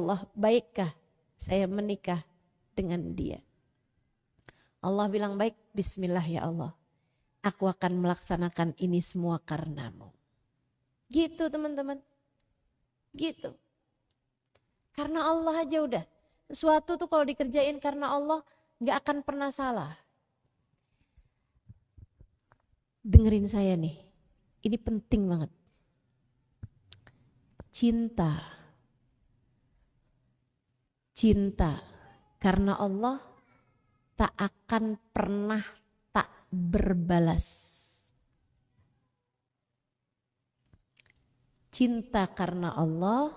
Allah, baikkah saya menikah dengan dia? Allah bilang, baik, bismillah ya Allah. Aku akan melaksanakan ini semua karenamu. Gitu teman-teman. Gitu. Karena Allah aja udah. Sesuatu tuh kalau dikerjain karena Allah gak akan pernah salah. Dengerin saya nih. Ini penting banget. Cinta karena Allah tak akan pernah tak berbalas. Cinta karena Allah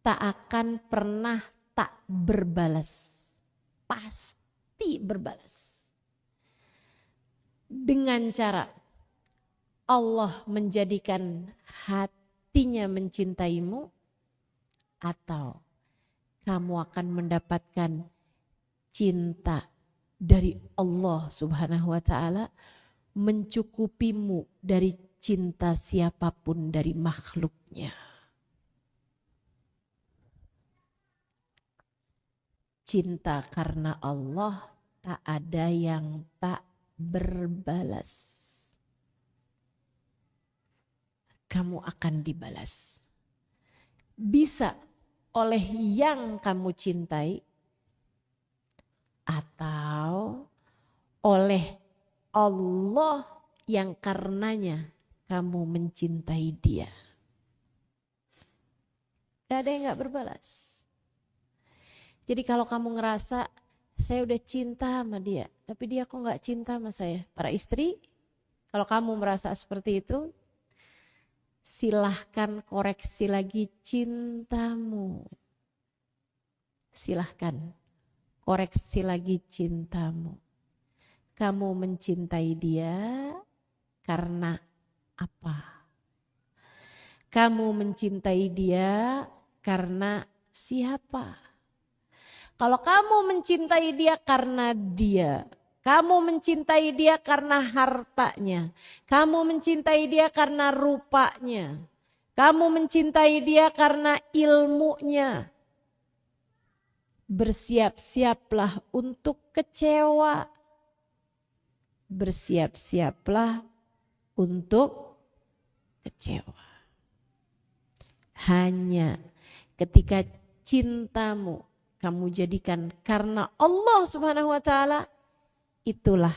tak akan pernah tak berbalas. Pasti berbalas. Dengan cara Allah menjadikan hatinya mencintaimu, atau kamu akan mendapatkan cinta dari Allah Subhanahu wa ta'ala mencukupimu dari cinta siapapun dari makhluknya. Cinta karena Allah tak ada yang tak berbalas. Kamu akan dibalas. Bisa oleh yang kamu cintai atau oleh Allah yang karenanya kamu mencintai dia. Gak ada yang gak berbalas. Jadi kalau kamu ngerasa saya udah cinta sama dia, tapi dia kok gak cinta sama saya. Para istri, kalau kamu merasa seperti itu, silahkan koreksi lagi cintamu. Silahkan koreksi lagi cintamu. Kamu mencintai dia karena apa? Kamu mencintai dia karena siapa? Kalau kamu mencintai dia karena dia, kamu mencintai dia karena hartanya, kamu mencintai dia karena rupanya, kamu mencintai dia karena ilmunya, bersiap-siaplah untuk kecewa. Bersiap-siaplah untuk kecewa. Hanya ketika cintamu kamu jadikan karena Allah Subhanahu wa ta'ala, itulah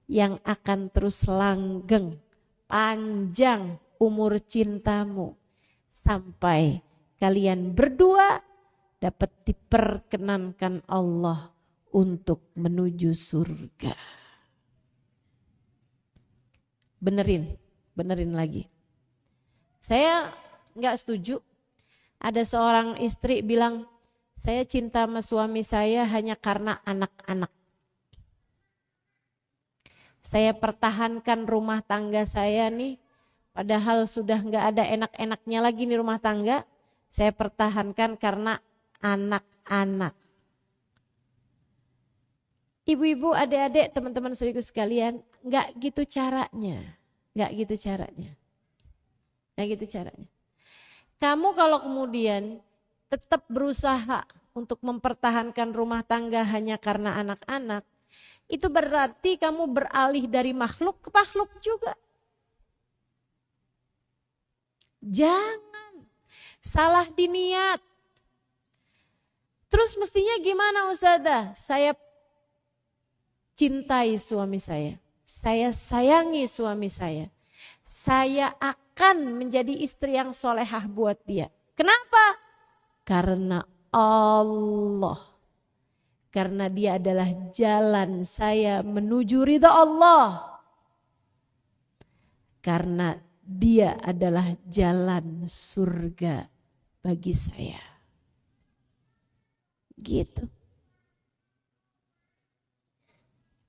yang akan terus langgeng, panjang umur cintamu sampai kalian berdua dapat diperkenankan Allah untuk menuju surga. Benerin lagi. Saya nggak setuju ada seorang istri bilang, saya cinta sama suami saya hanya karena anak-anak. Saya pertahankan rumah tangga saya nih, padahal sudah nggak ada enak-enaknya lagi nih rumah tangga. Saya pertahankan karena anak-anak. Ibu-ibu, adik-adik, teman-teman saudaraku sekalian, nggak gitu caranya. Kamu kalau kemudian tetap berusaha untuk mempertahankan rumah tangga hanya karena anak-anak, itu berarti kamu beralih dari makhluk ke makhluk juga. Jangan salah diniat. Terus mestinya gimana Ustazah? Saya cintai suami saya sayangi suami saya akan menjadi istri yang solehah buat dia. Kenapa? Karena Allah. Karena dia adalah jalan saya menuju ridha Allah. Karena dia adalah jalan surga bagi saya. Gitu.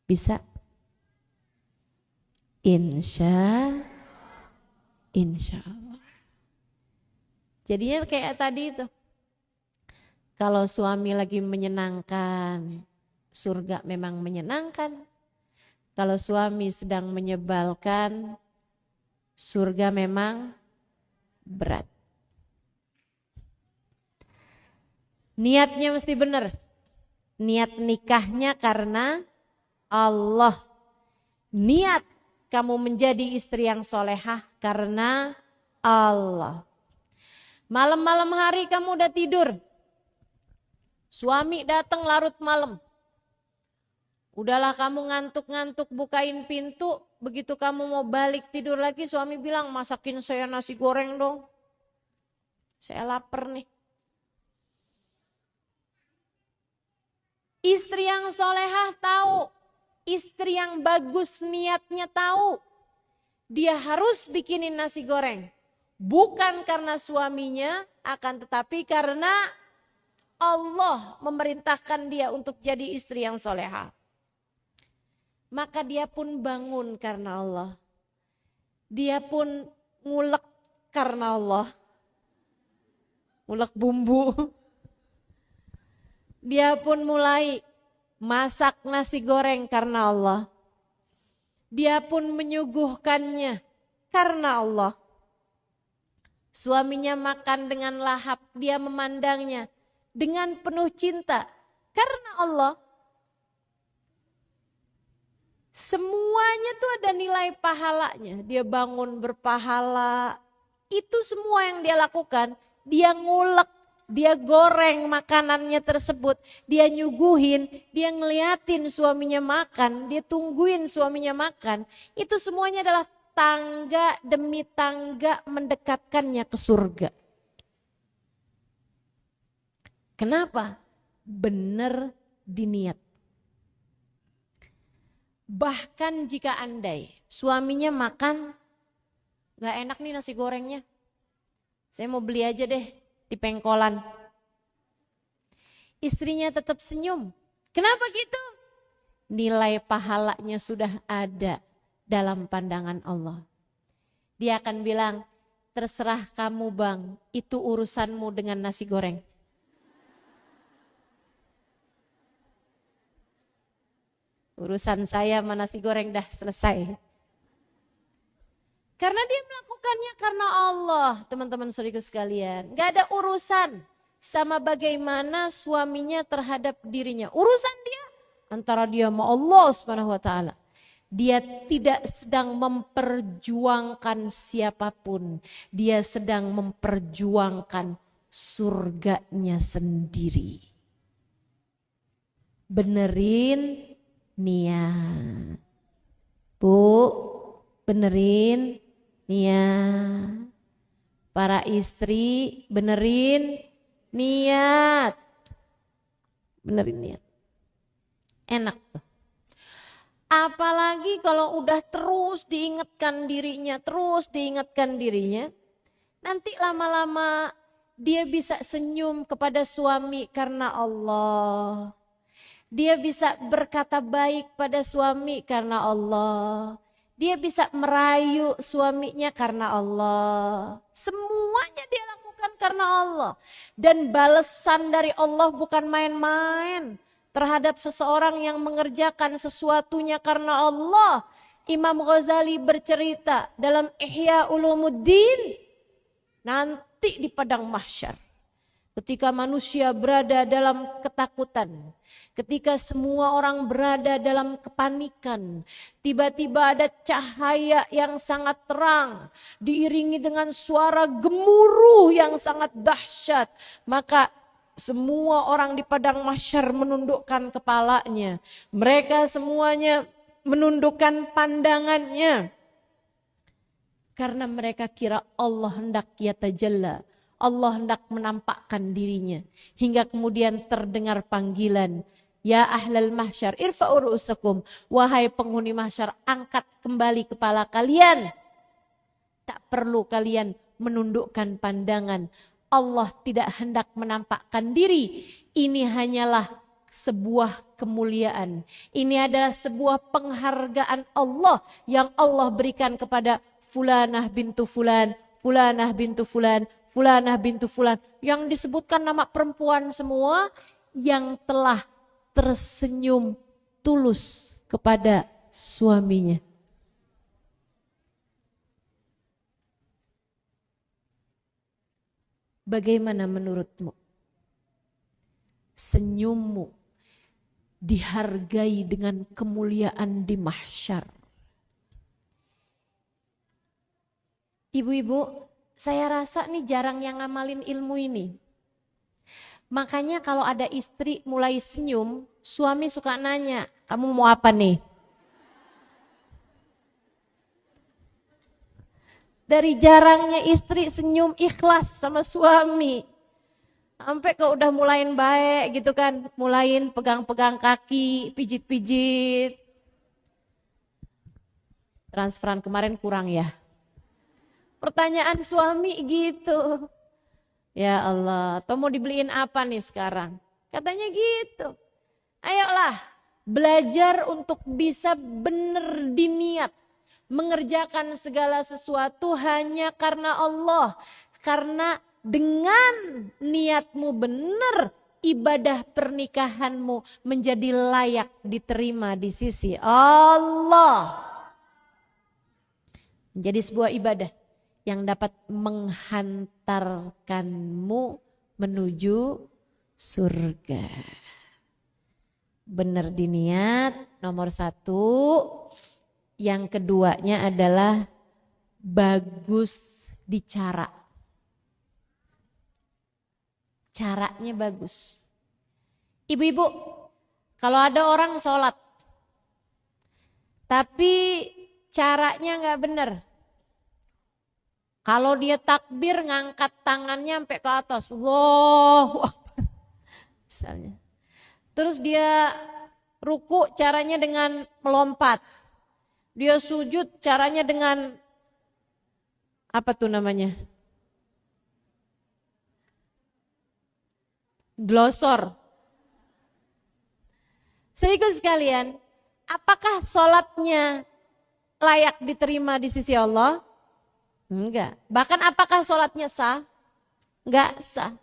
Bisa? Insya Allah. Jadinya kayak tadi itu. Kalau suami lagi menyenangkan, surga memang menyenangkan. Kalau suami sedang menyebalkan, surga memang berat. Niatnya mesti benar. Niat nikahnya karena Allah. Niat kamu menjadi istri yang solehah karena Allah. Malam-malam hari kamu udah tidur. Suami datang larut malam. Udahlah kamu ngantuk-ngantuk bukain pintu. Begitu kamu mau balik tidur lagi, suami bilang, masakin saya nasi goreng dong. Saya lapar nih. Istri yang solehah tahu. Istri yang bagus niatnya tahu. Dia harus bikinin nasi goreng. Bukan karena suaminya, akan tetapi karena Allah memerintahkan dia untuk jadi istri yang solehah. Maka dia pun bangun karena Allah. Dia pun ngulek karena Allah. Ngulek bumbu. Dia pun mulai masak nasi goreng karena Allah. Dia pun menyuguhkannya karena Allah. Suaminya makan dengan lahap, dia memandangnya dengan penuh cinta karena Allah. Semuanya tuh ada nilai pahalanya. Dia bangun berpahala. Itu semua yang dia lakukan. Dia ngulek, dia goreng makanannya tersebut. Dia nyuguhin, dia ngeliatin suaminya makan. Dia tungguin suaminya makan. Itu semuanya adalah tangga demi tangga mendekatkannya ke surga. Kenapa? Benar diniat. Bahkan jika andai suaminya makan, gak enak nih nasi gorengnya. Saya mau beli aja deh di pengkolan. Istrinya tetap senyum. Kenapa gitu? Nilai pahalanya sudah ada dalam pandangan Allah. Dia akan bilang, terserah kamu bang, itu urusanmu dengan nasi goreng. Urusan saya sama nasi goreng dah selesai. Karena dia melakukannya karena Allah, teman-teman saudaraku sekalian. Gak ada urusan sama bagaimana suaminya terhadap dirinya. Urusan dia antara dia sama Allah Subhanahu wa taala. Dia tidak sedang memperjuangkan siapapun. Dia sedang memperjuangkan surganya sendiri. Benerin niat. Bu, benerin niat. Para istri, benerin niat. Benerin niat. Enak tuh. Apalagi kalau udah terus diingatkan dirinya, nanti lama-lama dia bisa senyum kepada suami karena Allah. Dia bisa berkata baik pada suami karena Allah. Dia bisa merayu suaminya karena Allah. Semuanya dia lakukan karena Allah. Dan balasan dari Allah bukan main-main. Terhadap seseorang yang mengerjakan sesuatunya karena Allah. Imam Ghazali bercerita dalam Ihya Ulumuddin, nanti di padang mahsyar, ketika manusia berada dalam ketakutan, ketika semua orang berada dalam kepanikan, tiba-tiba ada cahaya yang sangat terang, diiringi dengan suara gemuruh yang sangat dahsyat, maka semua orang di padang mahsyar menundukkan kepalanya. Mereka semuanya menundukkan pandangannya. Karena mereka kira Allah hendak yatajalla. Allah hendak menampakkan dirinya. Hingga kemudian terdengar panggilan. Ya ahlal mahsyar irfa'u ru'usakum. Wahai penghuni mahsyar, angkat kembali kepala kalian. Tak perlu kalian menundukkan pandangan. Allah tidak hendak menampakkan diri. Ini hanyalah sebuah kemuliaan. Ini adalah sebuah penghargaan Allah yang Allah berikan kepada Fulanah bintu Fulan, Fulanah bintu Fulan, Fulanah bintu Fulan. Yang disebutkan nama perempuan semua yang telah tersenyum tulus kepada suaminya. Bagaimana menurutmu? senyummu dihargai dengan kemuliaan di mahsyar. Ibu-ibu, saya rasa nih jarang yang ngamalin ilmu ini. Makanya kalau ada istri mulai senyum, suami suka nanya, kamu mau apa nih? Dari jarangnya istri senyum ikhlas sama suami. Sampai kalau udah mulain baik gitu kan, mulain pegang-pegang kaki, pijit-pijit. Transferan kemarin kurang ya. Pertanyaan suami gitu. Ya Allah, atau mau dibeliin apa nih sekarang? Katanya gitu. Ayolah, belajar untuk bisa benar diniat. Mengerjakan segala sesuatu hanya karena Allah. Karena dengan niatmu benar, ibadah pernikahanmu menjadi layak diterima di sisi Allah. Menjadi sebuah ibadah yang dapat menghantarkanmu menuju surga. Benar diniat, nomor 1. Yang keduanya adalah bagus di cara. Caranya bagus. Ibu-ibu, kalau ada orang sholat, tapi caranya nggak benar. Kalau dia takbir ngangkat tangannya sampai ke atas, Allahu Akbar, misalnya. Terus dia ruku caranya dengan melompat. Dia sujud caranya dengan apa tuh namanya? Glosor. Saudaraku sekalian, apakah sholatnya layak diterima di sisi Allah? Enggak. Bahkan apakah sholatnya sah? Enggak sah.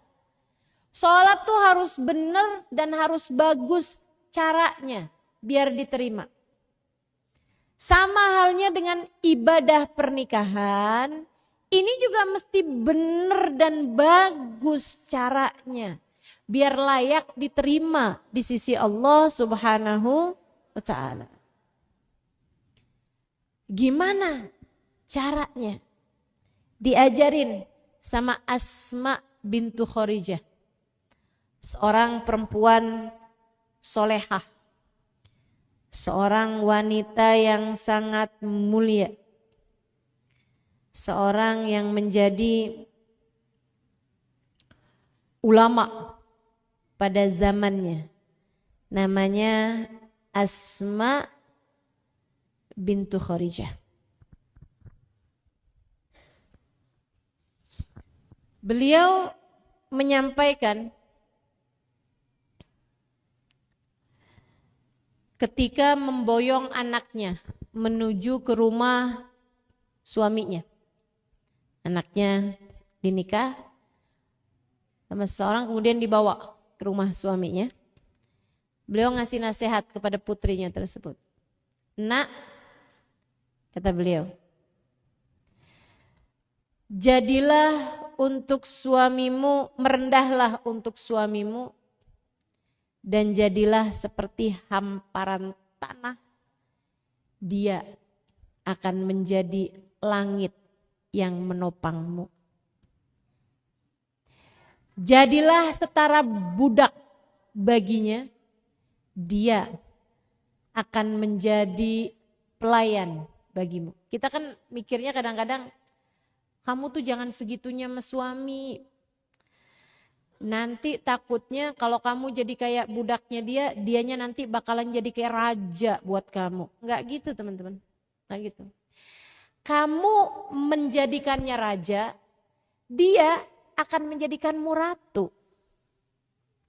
Sholat tuh harus benar dan harus bagus caranya biar diterima. Sama halnya dengan ibadah pernikahan, ini juga mesti benar dan bagus caranya. Biar layak diterima di sisi Allah Subhanahu wa ta'ala. Gimana caranya? Diajarin sama Asma bintu Khorijah. Seorang perempuan solehah. Seorang wanita yang sangat mulia. Seorang yang menjadi ulama pada zamannya. Namanya Asma bintu Khorijah. Beliau menyampaikan ketika memboyong anaknya menuju ke rumah suaminya. Anaknya dinikah sama seseorang kemudian dibawa ke rumah suaminya. Beliau ngasih nasihat kepada putrinya tersebut. Nak, kata beliau, jadilah untuk suamimu, merendahlah untuk suamimu, dan jadilah seperti hamparan tanah. Dia akan menjadi langit yang menopangmu. Jadilah setara budak baginya. Dia akan menjadi pelayan bagimu. Kita kan mikirnya kadang-kadang, kamu tuh jangan segitunya sama suami. Nanti takutnya kalau kamu jadi kayak budaknya dia, dianya nanti bakalan jadi kayak raja buat kamu. Enggak gitu teman-teman, enggak gitu. Kamu menjadikannya raja, dia akan menjadikanmu ratu.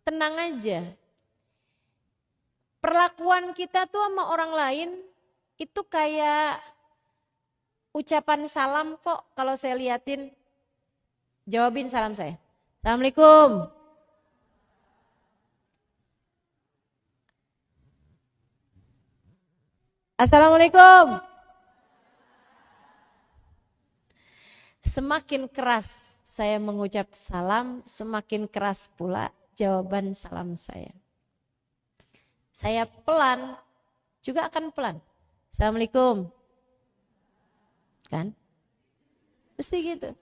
Tenang aja. Perlakuan kita tuh sama orang lain itu kayak ucapan salam kok. Kalau saya liatin, jawabin salam saya. Assalamualaikum. Assalamualaikum. Semakin keras saya mengucap salam, semakin keras pula jawaban salam saya. Saya pelan, juga akan pelan. Assalamualaikum. Kan? Mesti gitu.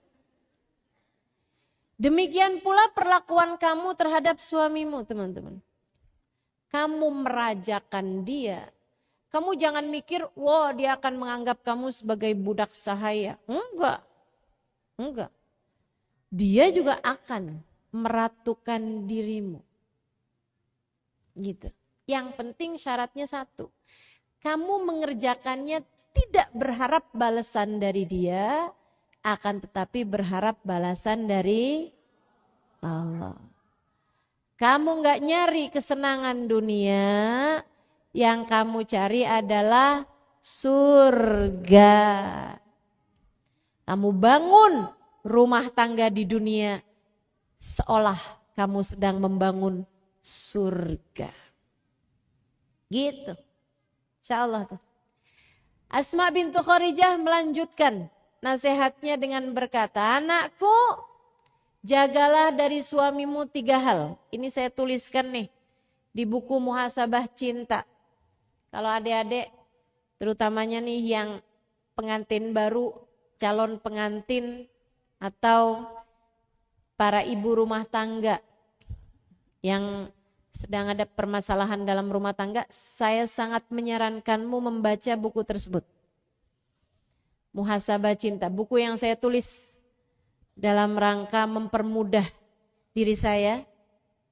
Demikian pula perlakuan kamu terhadap suamimu, teman-teman. Kamu merajakan dia. Kamu jangan mikir, wah dia akan menganggap kamu sebagai budak sahaya. Enggak. Enggak. Dia juga akan meratukan dirimu. Gitu. Yang penting syaratnya satu. Kamu mengerjakannya tidak berharap balasan dari dia, akan tetapi berharap balasan dari Allah. Kamu gak nyari kesenangan dunia, yang kamu cari adalah surga. Kamu bangun rumah tangga di dunia seolah kamu sedang membangun surga. Gitu. Insya Allah tuh. Asma bintu Kharijah melanjutkan nasihatnya dengan berkata, anakku, jagalah dari suamimu 3 hal. Ini saya tuliskan nih di buku Muhasabah Cinta. Kalau adik-adik, terutamanya nih yang pengantin baru, calon pengantin, atau para ibu rumah tangga yang sedang ada permasalahan dalam rumah tangga, saya sangat menyarankanmu membaca buku tersebut. Muhasabah Cinta, buku yang saya tulis dalam rangka mempermudah diri saya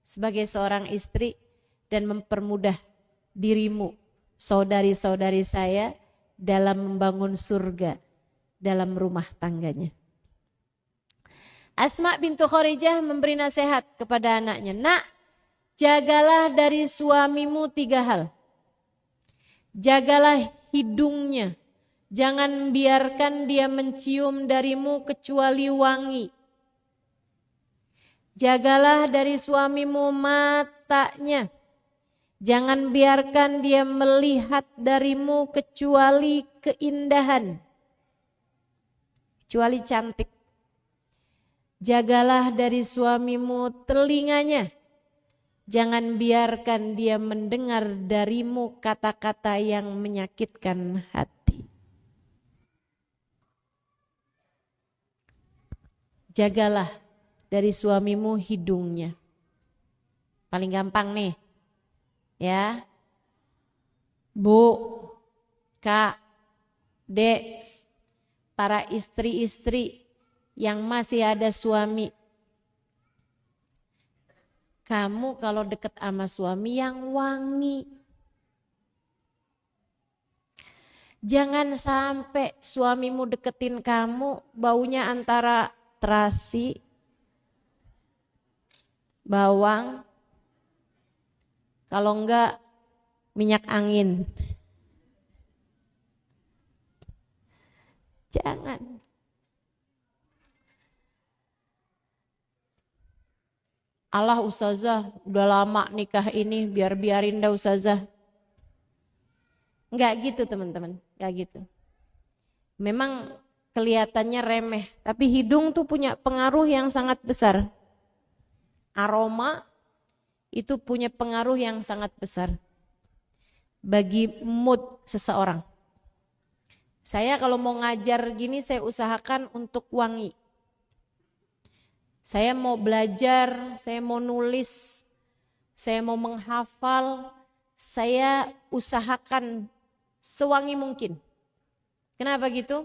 sebagai seorang istri dan mempermudah dirimu, saudari-saudari saya dalam membangun surga dalam rumah tangganya. Asma bintu Kharijah memberi nasihat kepada anaknya, nak, jagalah dari suamimu 3 hal. Jagalah hidungnya. Jangan biarkan dia mencium darimu kecuali wangi. Jagalah dari suamimu matanya. Jangan biarkan dia melihat darimu kecuali keindahan. Kecuali cantik. Jagalah dari suamimu telinganya. Jangan biarkan dia mendengar darimu kata-kata yang menyakitkan hati. Jagalah dari suamimu hidungnya. Paling gampang nih. Ya. Bu, Kak, Dek, para istri-istri yang masih ada suami. Kamu kalau deket sama suami yang wangi. Jangan sampai suamimu deketin kamu baunya antara terasi, bawang, kalau enggak minyak angin. Jangan. Allah ustazah, udah lama nikah ini, biarin dah ustazah. Enggak gitu teman-teman, enggak gitu. Memang kelihatannya remeh, tapi hidung tuh punya pengaruh yang sangat besar. Aroma itu punya pengaruh yang sangat besar bagi mood seseorang. Saya kalau mau ngajar gini, saya usahakan untuk wangi. Saya mau belajar, saya mau nulis, saya mau menghafal, saya usahakan sewangi mungkin. Kenapa gitu?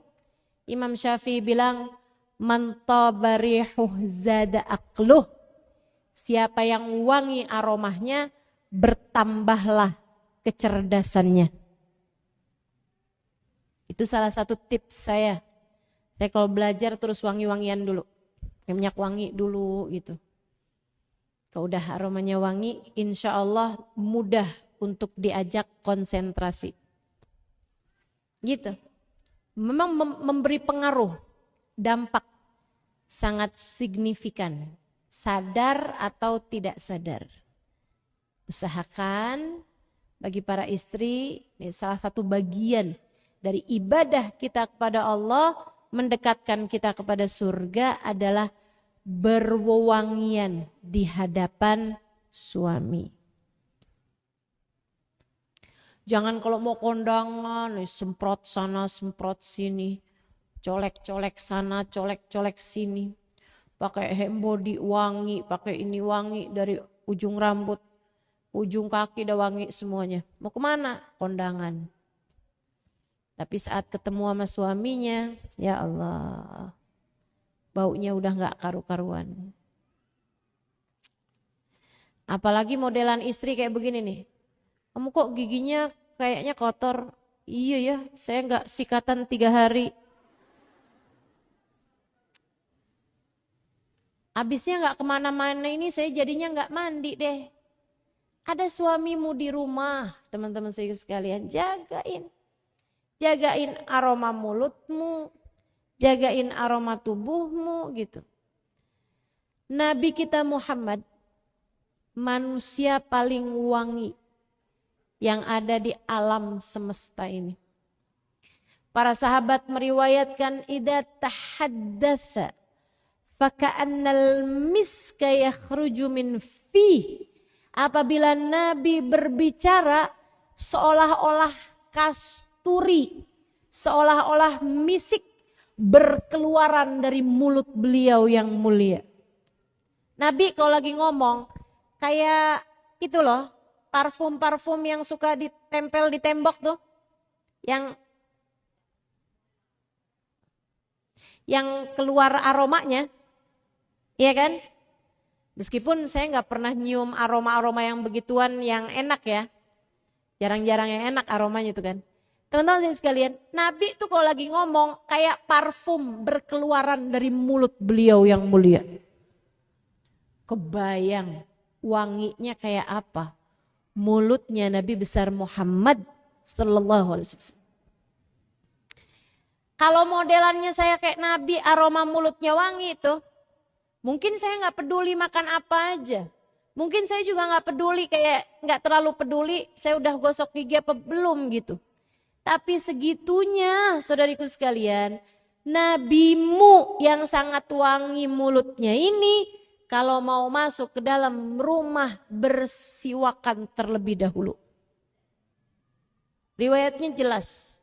Imam Syafi'i bilang, man tabarihuh zada aqluh. Siapa yang wangi aromanya, bertambahlah kecerdasannya. Itu salah satu tips saya. Saya kalau belajar terus wangi-wangian dulu. Minyak wangi dulu gitu. Kalau udah aromanya wangi, insya Allah mudah untuk diajak konsentrasi. Gitu. Memang memberi pengaruh, dampak sangat signifikan. Sadar atau tidak sadar. Usahakan bagi para istri, ini salah satu bagian dari ibadah kita kepada Allah, mendekatkan kita kepada surga adalah berwewangian di hadapan suami. Jangan kalau mau kondangan, semprot sana, semprot sini, colek-colek sana, colek-colek sini. Pakai hand body wangi, pakai ini wangi dari ujung rambut, ujung kaki udah wangi semuanya. Mau kemana? Kondangan. Tapi saat ketemu sama suaminya, ya Allah, baunya udah gak karu-karuan. Apalagi modelan istri kayak begini nih. Kamu kok giginya kayaknya kotor? Iya ya, saya gak sikatan 3 hari. Abisnya gak kemana-mana ini saya jadinya gak mandi deh. Ada suamimu di rumah, teman-teman saya sekalian, jagain. Jagain aroma mulutmu, jagain aroma tubuhmu gitu. Nabi kita Muhammad, manusia paling wangi yang ada di alam semesta ini. Para sahabat meriwayatkan idza tahaddatsa faka'annal miska yakhruju min fih. Apabila Nabi berbicara seolah-olah kasturi, seolah-olah misik berkeluaran dari mulut beliau yang mulia. Nabi kalau lagi ngomong kayak itu loh, parfum-parfum yang suka ditempel di tembok tuh. Yang keluar aromanya. Iya kan? Meskipun saya gak pernah nyium aroma-aroma yang begituan yang enak ya. Jarang-jarang yang enak aromanya itu kan. Teman-teman saya sekalian, Nabi tuh kalau lagi ngomong kayak parfum berkeluaran dari mulut beliau yang mulia. Kebayang wanginya kayak apa? Mulutnya Nabi besar Muhammad sallallahu alaihi wasallam. Kalau modelannya saya kayak Nabi, aroma mulutnya wangi itu, mungkin saya nggak peduli makan apa aja. Mungkin saya juga nggak peduli, kayak nggak terlalu peduli saya udah gosok gigi apa belum gitu. Tapi segitunya saudariku sekalian, nabimu yang sangat wangi mulutnya ini, kalau mau masuk ke dalam rumah bersiwakan terlebih dahulu. Riwayatnya jelas.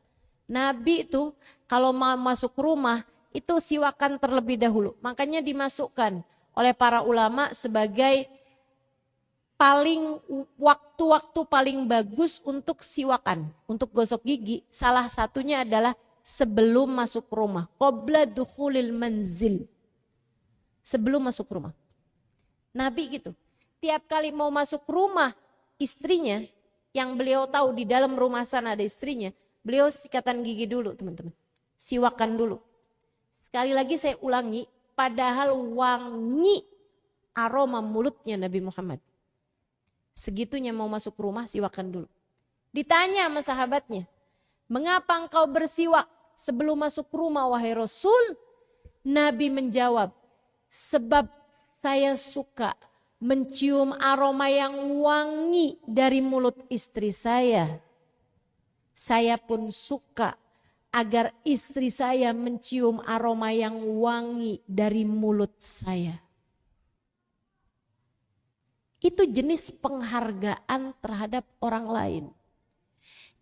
Nabi itu kalau mau masuk rumah itu siwakan terlebih dahulu. Makanya dimasukkan oleh para ulama sebagai waktu-waktu paling bagus untuk siwakan, untuk gosok gigi. Salah satunya adalah sebelum masuk rumah. Qabla dukhulil manzil. Sebelum masuk rumah. Nabi gitu, tiap kali mau masuk rumah istrinya, yang beliau tahu di dalam rumah sana ada istrinya, beliau sikatan gigi dulu teman-teman, siwakan dulu. Sekali lagi saya ulangi, padahal wangi aroma mulutnya Nabi Muhammad. Segitunya mau masuk rumah siwakan dulu. Ditanya sama sahabatnya, mengapa engkau bersiwak sebelum masuk rumah wahai Rasul? Nabi menjawab, sebab saya suka mencium aroma yang wangi dari mulut istri saya. Saya pun suka agar istri saya mencium aroma yang wangi dari mulut saya. Itu jenis penghargaan terhadap orang lain.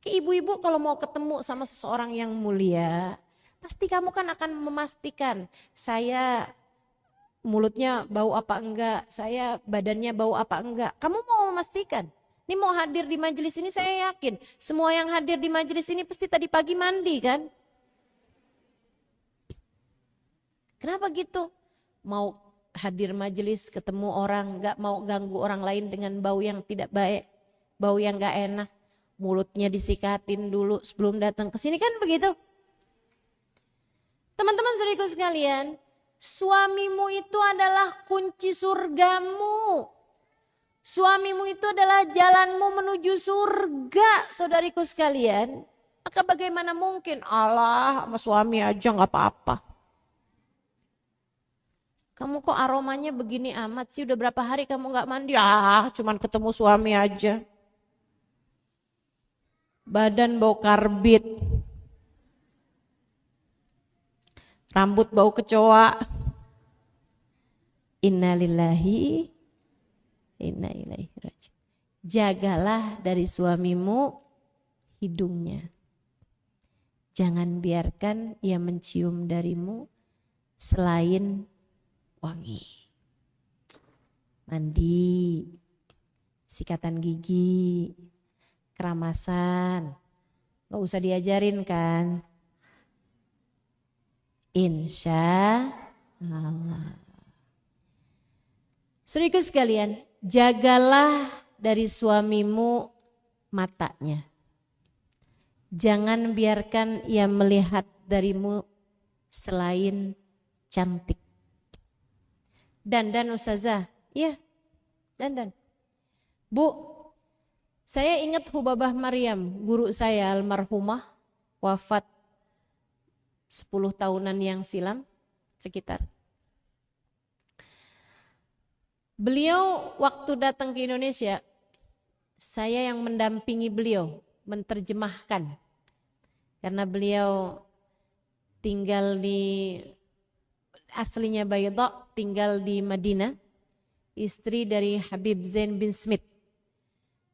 Ibu-ibu kalau mau ketemu sama seseorang yang mulia, pasti kamu kan akan memastikan saya mulutnya bau apa enggak, saya badannya bau apa enggak. Kamu mau memastikan. Ini mau hadir di majelis ini saya yakin. Semua yang hadir di majelis ini pasti tadi pagi mandi kan. Kenapa gitu? Mau hadir majelis ketemu orang, enggak mau ganggu orang lain dengan bau yang tidak baik. Bau yang enggak enak. Mulutnya disikatin dulu sebelum datang ke sini kan begitu. Teman-teman saudaraku sekalian, suamimu itu adalah kunci surgamu. Suamimu itu adalah jalanmu menuju surga, saudariku sekalian. Maka bagaimana mungkin Allah sama suami aja gak apa-apa. Kamu kok aromanya begini amat sih, udah berapa hari kamu gak mandi? Cuman ketemu suami aja. Badan bau karbit. Rambut bau kecoa. Innalillahi Inna ilaihi raji'un. Jagalah dari suamimu hidungnya. Jangan biarkan ia mencium darimu selain wangi. Mandi, sikatan gigi, keramasan. Gak usah diajarin kan? Insya Allah. Saudaraku sekalian, jagalah dari suamimu matanya. Jangan biarkan ia melihat darimu selain cantik. Dandan Ustazah, iya dandan. Bu, saya ingat Hubabah Maryam, guru saya almarhumah, wafat 10 tahunan yang silam sekitar. Beliau waktu datang ke Indonesia, saya yang mendampingi beliau, menerjemahkan. Karena beliau tinggal di, aslinya Baydha, tinggal di Madinah, istri dari Habib Zain bin Smith,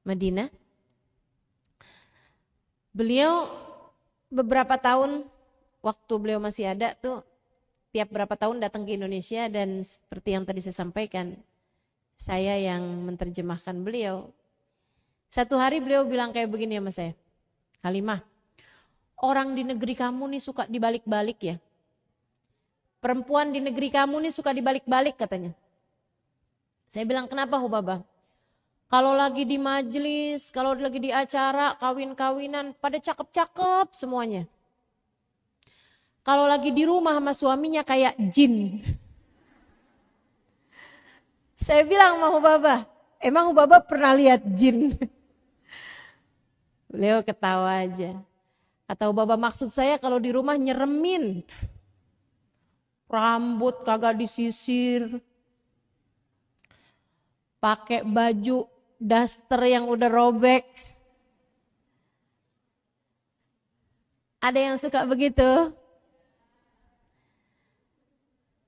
Madinah. Beliau beberapa tahun, waktu beliau masih ada tuh, tiap berapa tahun datang ke Indonesia dan seperti yang tadi saya sampaikan, saya yang menerjemahkan beliau. Satu hari beliau bilang kayak begini sama saya, Halimah, orang di negeri kamu nih suka dibalik-balik ya. Perempuan di negeri kamu nih suka dibalik-balik katanya. Saya bilang kenapa Hubabah? Kalau lagi di majelis, kalau lagi di acara, kawin-kawinan, pada cakep-cakep semuanya. Kalau lagi di rumah sama suaminya kayak jin. Saya bilang sama Hubabah, emang Hubabah pernah lihat jin? Beliau ketawa aja. Kata Hubabah, maksud saya kalau di rumah nyeremin. Rambut kagak disisir. Pakai baju daster yang udah robek. Ada yang suka begitu?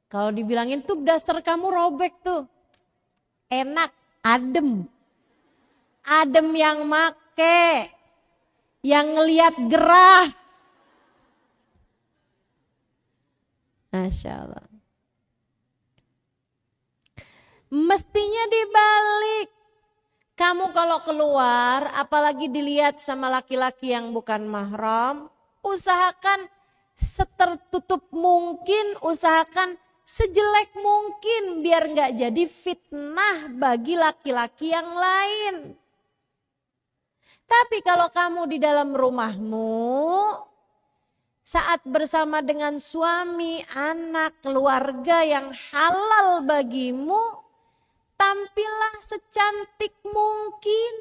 Kalau dibilangin tuh daster kamu robek tuh. Enak, adem. Adem yang make. Yang ngelihat gerah. Masya Allah. Mestinya dibalik. Kamu kalau keluar, apalagi dilihat sama laki-laki yang bukan mahram, usahakan setertutup mungkin, usahakan sejelek mungkin biar nggak jadi fitnah bagi laki-laki yang lain. Tapi kalau kamu di dalam rumahmu, saat bersama dengan suami, anak, keluarga yang halal bagimu, tampillah secantik mungkin.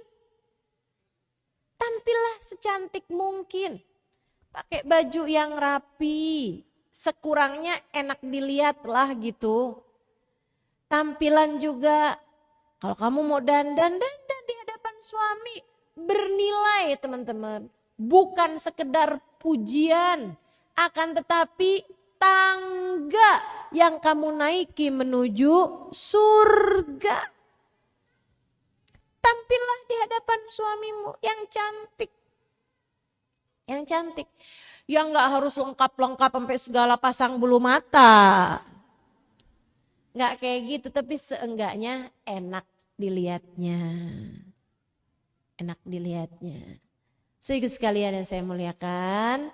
Tampillah secantik mungkin. Pakai baju yang rapi, sekurangnya enak dilihat lah gitu. Tampilan juga, kalau kamu mau dandan di hadapan suami, bernilai teman-teman. Bukan sekedar pujian, akan tetapi tangga yang kamu naiki menuju surga. Tampillah di hadapan suamimu yang cantik. Yang cantik. Yang gak harus lengkap-lengkap sampai segala pasang bulu mata. Gak kayak gitu, tapi seenggaknya enak dilihatnya. Enak dilihatnya. Saudara sekalian yang saya muliakan,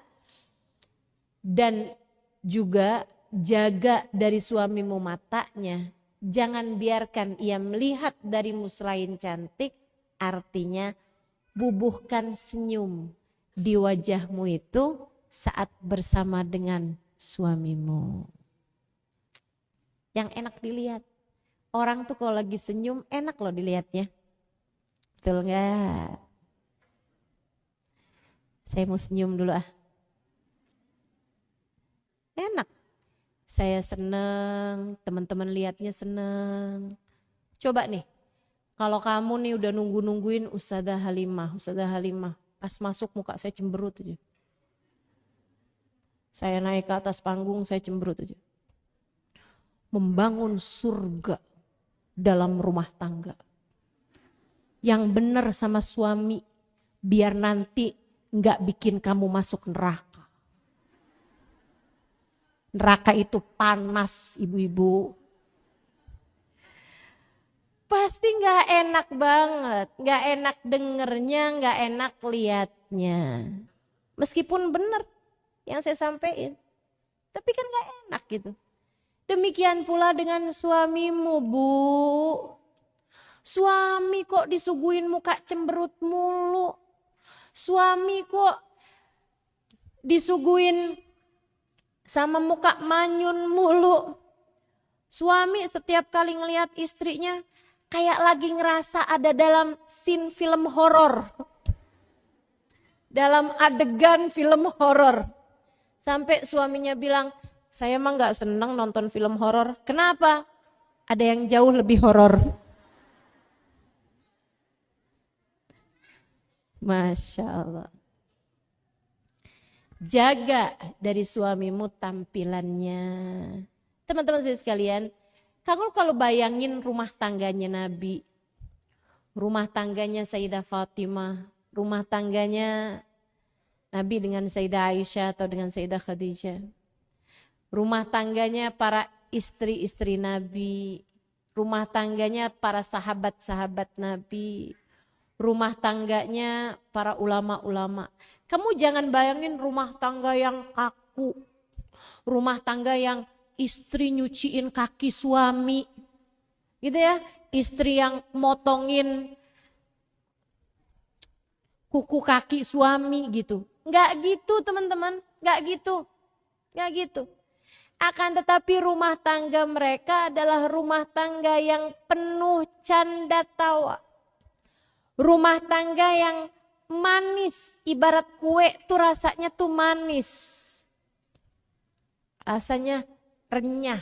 dan juga jaga dari suamimu matanya, jangan biarkan ia melihat darimu selain cantik, artinya bubuhkan senyum di wajahmu itu saat bersama dengan suamimu. Yang enak dilihat, orang tuh kalau lagi senyum enak loh dilihatnya, betul gak? Saya mau senyum dulu ah. Enak. Saya seneng, teman-teman lihatnya seneng. Coba nih, kalau kamu nih udah nungguin Ustazah Halimah, pas masuk muka saya cemberut aja. Saya naik ke atas panggung, saya cemberut aja. Membangun surga dalam rumah tangga. yang benar sama suami, biar nanti gak bikin kamu masuk neraka. Neraka itu panas ibu-ibu. Pasti gak enak banget, gak enak dengernya, gak enak liatnya. Meskipun benar yang saya sampaikan, tapi kan gak enak gitu. Demikian pula dengan suamimu, Bu. Suami kok disuguhin muka cemberut mulu. Suami kok disuguhin sama muka manyun mulu. Suami setiap kali ngelihat istrinya kayak lagi ngerasa ada dalam scene film horor. Dalam adegan film horor. Sampai suaminya bilang, saya mah gak senang nonton film horor. Kenapa? Ada yang jauh lebih horor. Masya Allah. Jaga dari suamimu tampilannya. Teman-teman saya sekalian, kamu kalau bayangin rumah tangganya Nabi, rumah tangganya Sayyidah Fatimah, rumah tangganya Nabi dengan Sayyidah Aisyah atau dengan Sayyidah Khadijah, rumah tangganya para istri-istri Nabi, rumah tangganya para sahabat-sahabat Nabi, rumah tangganya para ulama-ulama. Kamu jangan bayangin rumah tangga yang kaku, rumah tangga yang istri nyuciin kaki suami, gitu ya, istri yang motongin kuku kaki suami gitu. Enggak gitu teman-teman, enggak gitu. Akan tetapi rumah tangga mereka adalah rumah tangga yang penuh canda tawa. Rumah tangga yang manis, ibarat kue tuh rasanya tuh manis. Rasanya renyah,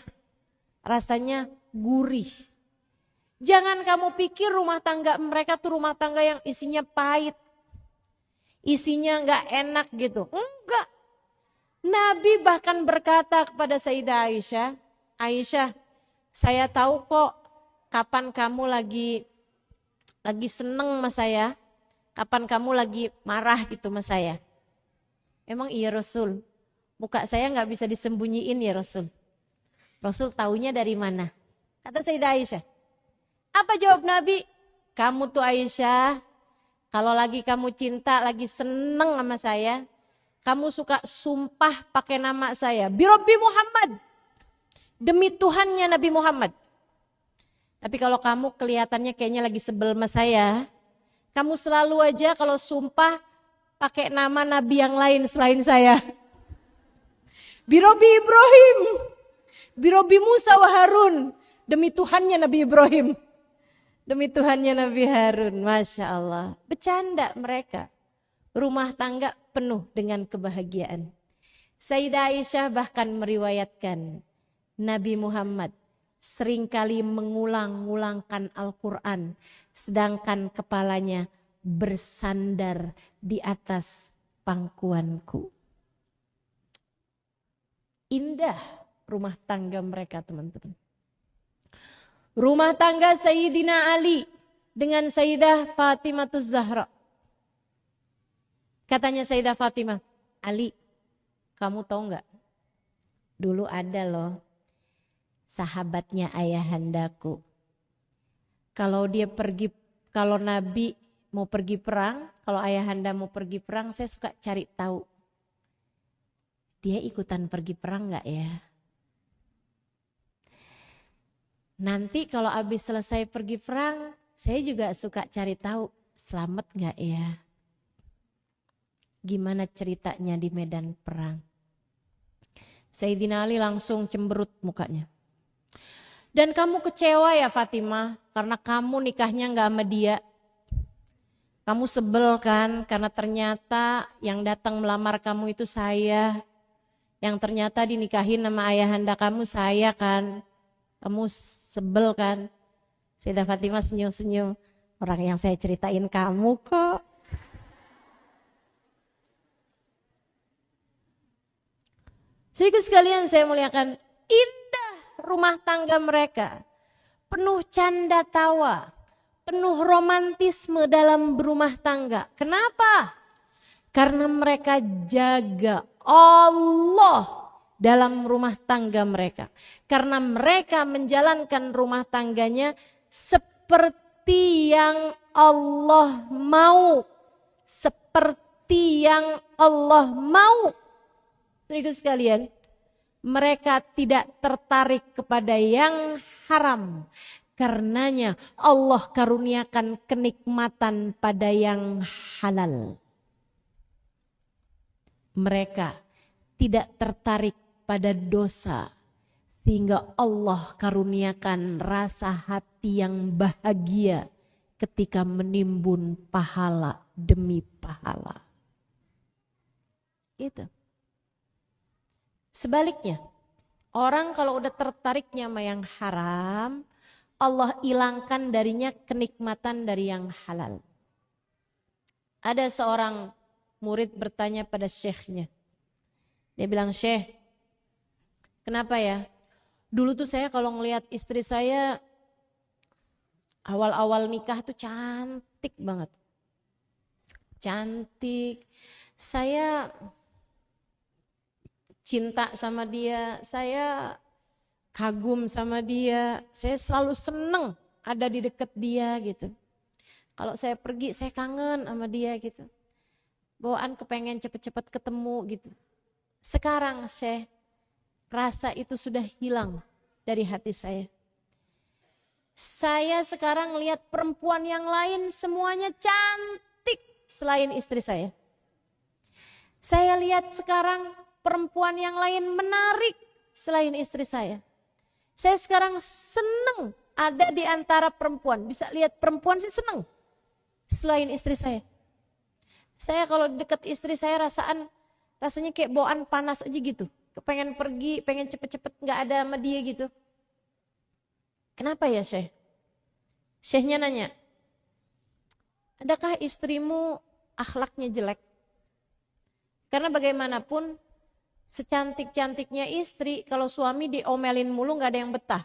rasanya gurih. Jangan kamu pikir rumah tangga mereka tuh rumah tangga yang isinya pahit. Isinya enggak enak gitu. Enggak. Nabi bahkan berkata kepada Sayyidah Aisyah, Aisyah, saya tahu kok kapan kamu lagi seneng sama saya, kapan kamu lagi marah gitu sama saya. Emang iya Rasul, muka saya gak bisa disembunyiin ya Rasul. Rasul taunya dari mana? Kata Sayyidah Aisyah. Apa jawab Nabi? Kamu tuh Aisyah, kalau lagi kamu cinta, lagi seneng sama saya, kamu suka sumpah pakai nama saya. Birabbi Muhammad. Demi Tuhannya Nabi Muhammad. Tapi kalau kamu kelihatannya kayaknya lagi sebel sama saya, kamu selalu aja kalau sumpah pakai nama Nabi yang lain selain saya. Birabbi Ibrahim. Birabbi Musa wa Harun. Demi Tuhannya Nabi Ibrahim. Demi Tuhannya Nabi Harun. Masya Allah. Bercanda mereka. Rumah tangga penuh dengan kebahagiaan. Sayyidah Aisyah bahkan meriwayatkan Nabi Muhammad seringkali mengulang-ulangkan Al-Quran sedangkan kepalanya bersandar di atas pangkuanku. Indah rumah tangga mereka teman-teman. Rumah tangga Sayyidina Ali dengan Sayyidah Fatimah Zahra. Katanya Sayyidah Fatimah, Ali, kamu tahu nggak? Dulu ada loh sahabatnya ayahandaku. Kalau Nabi mau pergi perang, kalau ayahanda mau pergi perang, saya suka cari tahu. Dia ikutan pergi perang nggak ya? Nanti kalau habis selesai pergi perang, saya juga suka cari tahu, selamat nggak ya? Gimana ceritanya di medan perang? Sayyidina Ali langsung cemberut mukanya. Dan kamu kecewa ya Fatimah karena kamu nikahnya gak sama dia. Kamu sebel kan karena ternyata yang datang melamar kamu itu saya. Yang ternyata dinikahin sama ayahanda kamu saya kan. Kamu sebel kan. Sayyidah Fatimah senyum-senyum. Orang yang saya ceritain kamu kok. Saudara sekalian saya muliakan, indah rumah tangga mereka. Penuh canda tawa, penuh romantisme dalam berumah tangga. Kenapa? Karena mereka jaga Allah dalam rumah tangga mereka. Karena mereka menjalankan rumah tangganya seperti yang Allah mau. Seperti yang Allah mau. Saudara sekalian, mereka tidak tertarik kepada yang haram. Karenanya Allah karuniakan kenikmatan pada yang halal. Mereka tidak tertarik pada dosa. Sehingga Allah karuniakan rasa hati yang bahagia ketika menimbun pahala demi pahala. Itu. Sebaliknya, orang kalau udah tertariknya sama yang haram, Allah hilangkan darinya kenikmatan dari yang halal. Ada seorang murid bertanya pada syekhnya. Dia bilang, "Syekh, kenapa ya? Dulu tuh saya kalau ngelihat istri saya awal-awal nikah tuh cantik banget. Cantik. Saya cinta sama dia, saya kagum sama dia, saya selalu seneng ada di dekat dia gitu. Kalau saya pergi saya kangen sama dia gitu. Bawaan kepengen cepet-cepet ketemu gitu. Sekarang Syekh, rasa itu sudah hilang dari hati saya. Saya sekarang lihat perempuan yang lain semuanya cantik selain istri saya. Saya lihat sekarang perempuan yang lain menarik selain istri saya. Saya sekarang seneng ada di antara perempuan. Bisa lihat perempuan sih seneng selain istri saya. Saya kalau dekat istri saya rasanya kayak bawaan panas aja gitu. Pengen pergi, pengen cepet-cepet gak ada sama dia gitu. Kenapa ya Syekh? Syekhnya nanya, adakah istrimu akhlaknya jelek? Karena bagaimanapun secantik-cantiknya istri, kalau suami diomelin mulu gak ada yang betah.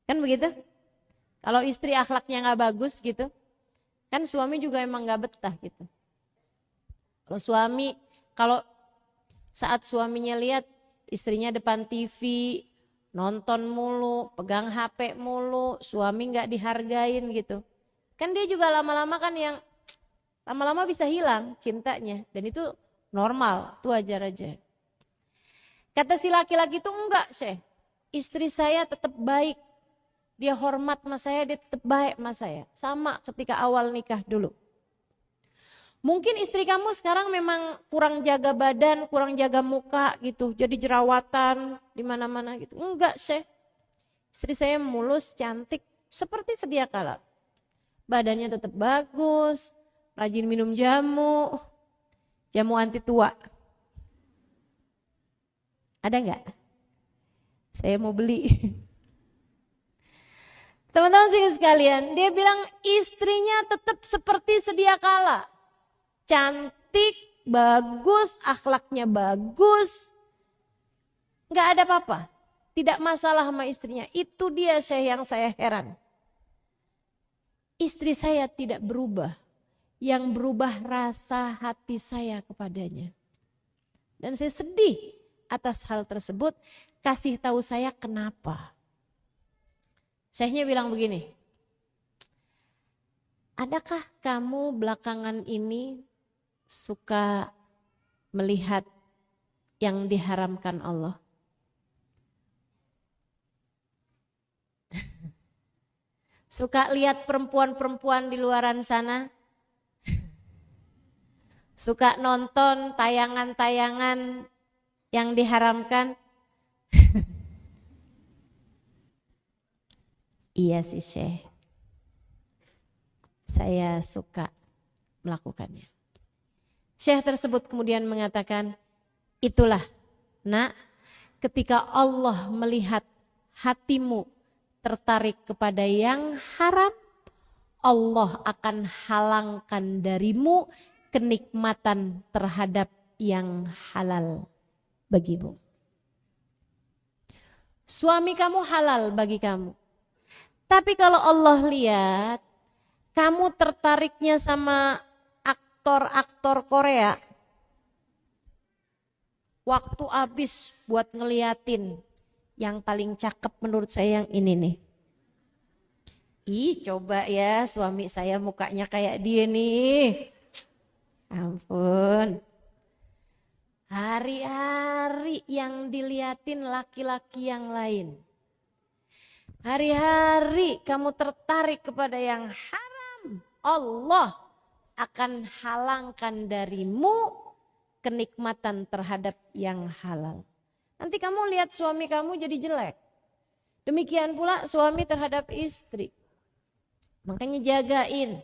Kan begitu? Kalau istri akhlaknya gak bagus gitu, kan suami juga emang gak betah gitu. Kalau saat suaminya lihat istrinya depan TV, nonton mulu, pegang HP mulu, suami gak dihargain gitu. Kan dia juga lama-lama kan yang lama-lama bisa hilang cintanya. Dan itu normal, itu wajar aja. Kata si laki-laki itu enggak Syekh, istri saya tetap baik. Dia hormat sama saya, dia tetap baik sama saya. Sama ketika awal nikah dulu. Mungkin istri kamu sekarang memang kurang jaga badan, kurang jaga muka gitu. Jadi jerawatan di mana-mana gitu. Enggak Syekh. Istri saya mulus, cantik, seperti sedia kala. Badannya tetap bagus, rajin minum jamu anti tua. Ada enggak? Saya mau beli. Teman-teman sekalian, dia bilang istrinya tetap seperti sedia kala. Cantik, bagus, akhlaknya bagus. Gak ada apa-apa. Tidak masalah sama istrinya. Itu dia yang saya heran. Istri saya tidak berubah. Yang berubah rasa hati saya kepadanya. Dan saya sedih atas hal tersebut. Kasih tahu saya kenapa. Syekhnya bilang begini. Adakah kamu belakangan ini suka melihat yang diharamkan Allah? Suka lihat perempuan-perempuan di luaran sana? Suka nonton tayangan-tayangan yang diharamkan? Iya sih Syekh. Saya suka melakukannya. Syekh tersebut kemudian mengatakan, itulah nak, ketika Allah melihat hatimu tertarik kepada yang haram, Allah akan halangkan darimu kenikmatan terhadap yang halal bagimu. Suami kamu halal bagi kamu. Tapi kalau Allah lihat kamu tertariknya sama aktor-aktor Korea, waktu habis buat ngeliatin yang paling cakep menurut saya yang ini nih. Ih, coba ya suami saya mukanya kayak dia nih. Ampun. Hari-hari yang diliatin laki-laki yang lain. Hari-hari kamu tertarik kepada yang haram. Allah akan halangkan darimu kenikmatan terhadap yang halal. Nanti kamu lihat suami kamu jadi jelek. Demikian pula suami terhadap istri. Makanya jagain.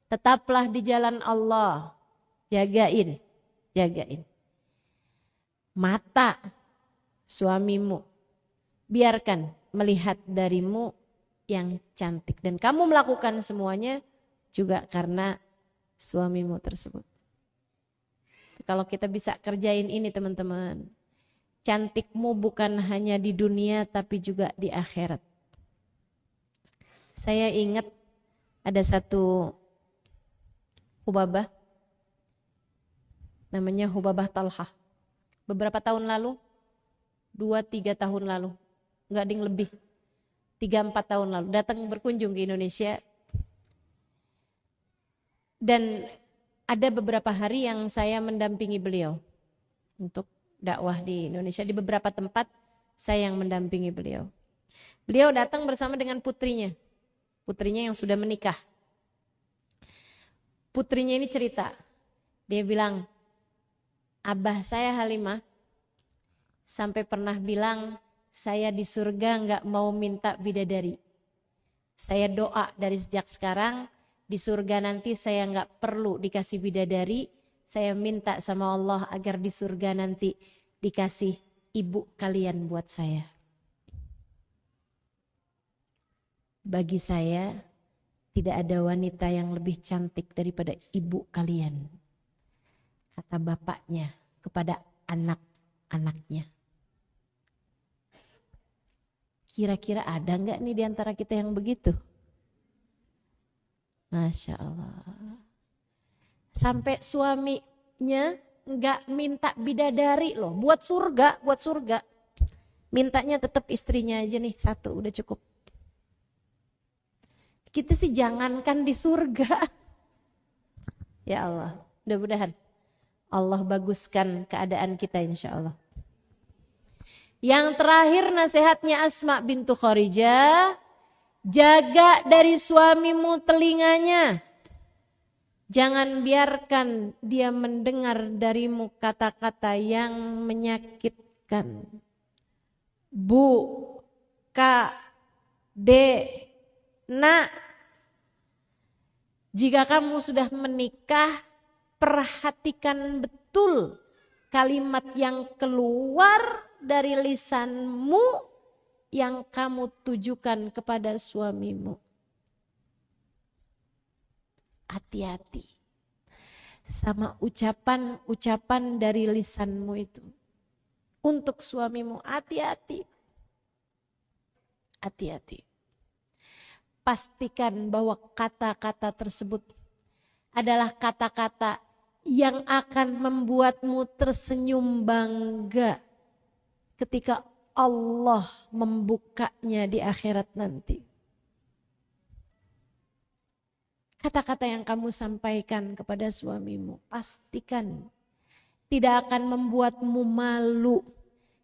Tetaplah di jalan Allah. Jagain. Mata suamimu. Biarkan melihat darimu yang cantik. Dan kamu melakukan semuanya juga karena suamimu tersebut. Kalau kita bisa kerjain ini teman-teman. Cantikmu bukan hanya di dunia tapi juga di akhirat. Saya ingat ada satu Hubabah. Namanya Hubabah Talhah. Beberapa tahun lalu, 2-3 tahun lalu, enggak ding lebih, 3-4 tahun lalu, datang berkunjung ke Indonesia. Dan ada beberapa hari yang saya mendampingi beliau untuk dakwah di Indonesia. Di beberapa tempat saya yang mendampingi beliau. Beliau datang bersama dengan putrinya yang sudah menikah. Putrinya ini cerita, dia bilang, abah saya Halimah sampai pernah bilang saya di surga enggak mau minta bidadari. Saya doa dari sejak sekarang di surga nanti saya enggak perlu dikasih bidadari. Saya minta sama Allah agar di surga nanti dikasih ibu kalian buat saya. Bagi saya tidak ada wanita yang lebih cantik daripada ibu kalian. Kata bapaknya kepada anak-anaknya. Kira-kira ada enggak nih di antara kita yang begitu? Masya Allah. Sampai suaminya enggak minta bidadari loh. Buat surga. Mintanya tetap istrinya aja nih, satu udah cukup. Kita sih jangankan di surga. Ya Allah, mudah-mudahan Allah baguskan keadaan kita insya Allah. Yang terakhir nasihatnya Asma bintu Kharijah, jaga dari suamimu telinganya. Jangan biarkan dia mendengar darimu kata-kata yang menyakitkan. Bu, Kak, Dek, Nak, jika kamu sudah menikah, perhatikan betul kalimat yang keluar dari lisanmu yang kamu tujukan kepada suamimu. Hati-hati sama ucapan-ucapan dari lisanmu itu. Untuk suamimu, hati-hati. Hati-hati. Pastikan bahwa kata-kata tersebut adalah kata-kata yang akan membuatmu tersenyum bangga ketika Allah membukanya di akhirat nanti. Kata-kata yang kamu sampaikan kepada suamimu, pastikan tidak akan membuatmu malu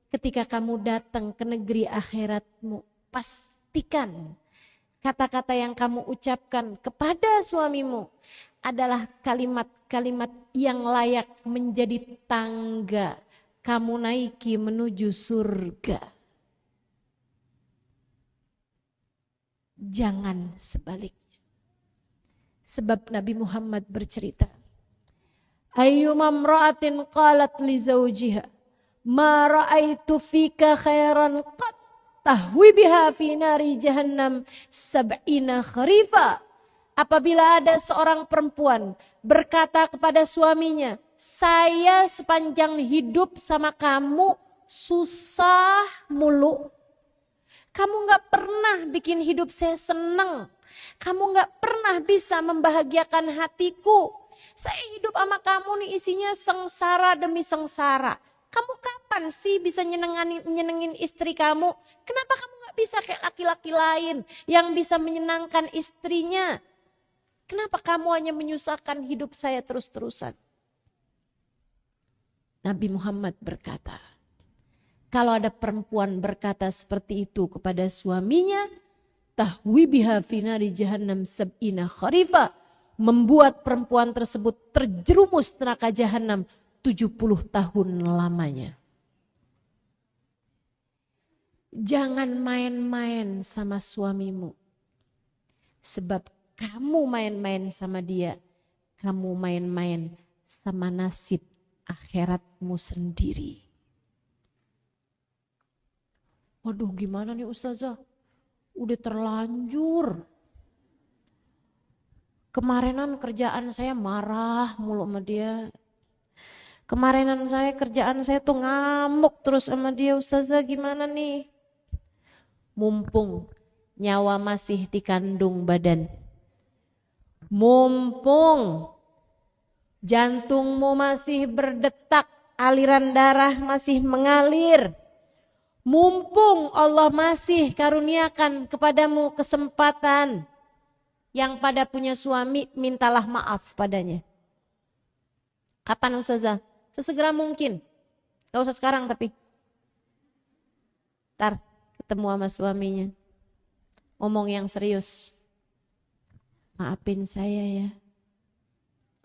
ketika kamu datang ke negeri akhiratmu. Pastikan kata-kata yang kamu ucapkan kepada suamimu adalah kalimat-kalimat yang layak menjadi tangga kamu naiki menuju surga. Jangan sebaliknya. Sebab Nabi Muhammad bercerita, ayyuma imra'atin qalat li zawjiha ma ra'aitu fika khairan qat tahwi biha fi nari jahannam sab'ina kharifa. Apabila ada seorang perempuan berkata kepada suaminya, saya sepanjang hidup sama kamu susah mulu. Kamu gak pernah bikin hidup saya senang. Kamu gak pernah bisa membahagiakan hatiku. Saya hidup sama kamu nih isinya sengsara demi sengsara. Kamu kapan sih bisa nyenengin istri kamu? Kenapa kamu gak bisa kayak laki-laki lain yang bisa menyenangkan istrinya? Kenapa kamu hanya menyusahkan hidup saya terus-terusan? Nabi Muhammad berkata, kalau ada perempuan berkata seperti itu kepada suaminya, tahwi biha finari jahannam sab'ina kharifa, membuat perempuan tersebut terjerumus neraka jahanam 70 tahun lamanya. Jangan main-main sama suamimu. Sebab kamu main-main sama dia, kamu main-main sama nasib akhiratmu sendiri. Waduh, gimana nih Ustazah? Udah terlanjur. Kemarinan kerjaan saya marah mulu sama dia. Kemarinan kerjaan saya tuh ngamuk terus sama dia. Ustazah gimana nih? Mumpung nyawa masih dikandung badan. Mumpung jantungmu masih berdetak, aliran darah masih mengalir. Mumpung Allah masih karuniakan kepadamu kesempatan, yang pada punya suami mintalah maaf padanya. Kapan Ustazah? Sesegera mungkin. Gak usah sekarang tapi. Ntar ketemu sama suaminya. Ngomong yang serius. Maafin saya ya.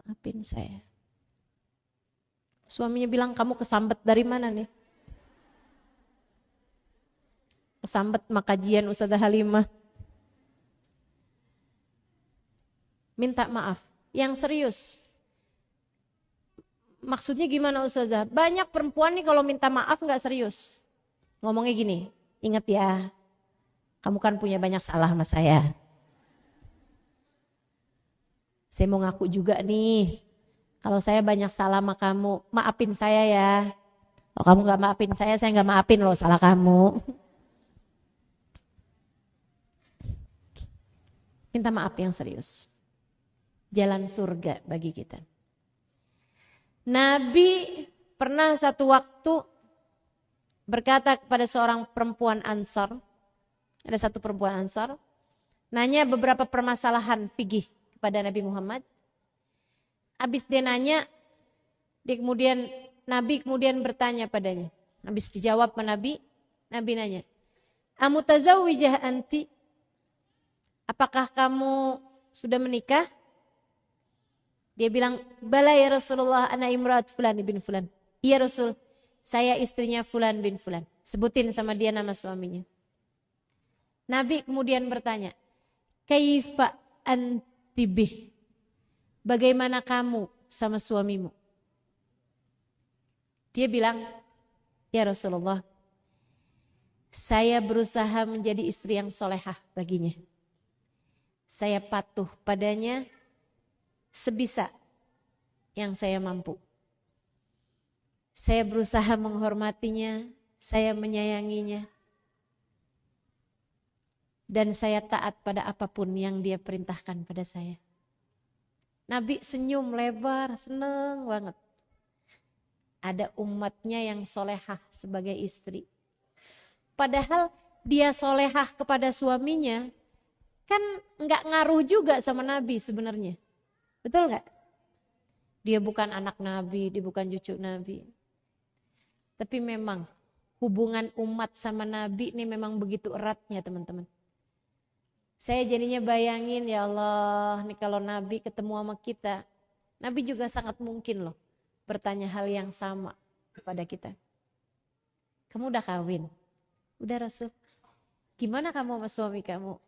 Maafin saya. Suaminya bilang, kamu kesambet dari mana nih? Kesambet makajian Ustazah Halimah. Minta maaf. Yang serius. Maksudnya gimana Ustazah? Banyak perempuan nih kalau minta maaf gak serius. Ngomongnya gini, ingat ya, kamu kan punya banyak salah sama saya. Saya mau ngaku juga nih, kalau saya banyak salah sama kamu, maafin saya ya. Kalau kamu gak maafin saya gak maafin loh salah kamu. Minta maaf yang serius. Jalan surga bagi kita. Nabi pernah satu waktu berkata kepada seorang perempuan Ansar. Ada satu perempuan Ansar. Nanya beberapa permasalahan fikih kepada Nabi Muhammad. Habis dia nanya, Nabi kemudian bertanya padanya. Habis dijawab sama Nabi nanya, amutazawwijah anti? Apakah kamu sudah menikah? Dia bilang, bala ya Rasulullah, ana imra'at fulan bin fulan. Iya Rasul, saya istrinya fulan bin fulan. Sebutin sama dia nama suaminya. Nabi kemudian bertanya, kaifa antibih? Bagaimana kamu sama suamimu? Dia bilang, ya Rasulullah, saya berusaha menjadi istri yang solehah baginya. Saya patuh padanya sebisa yang saya mampu. Saya berusaha menghormatinya, saya menyayanginya. Dan saya taat pada apapun yang dia perintahkan pada saya. Nabi senyum lebar, seneng banget. Ada umatnya yang solehah sebagai istri. Padahal dia solehah kepada suaminya, kan nggak ngaruh juga sama Nabi sebenarnya. Betul nggak? Dia bukan anak Nabi, dia bukan cucu Nabi. Tapi memang hubungan umat sama Nabi ini memang begitu eratnya teman-teman. Saya jadinya bayangin ya Allah, nih kalau Nabi ketemu sama kita, Nabi juga sangat mungkin loh bertanya hal yang sama kepada kita. Kamu udah kawin? Udah Rasul. Gimana kamu sama suami kamu?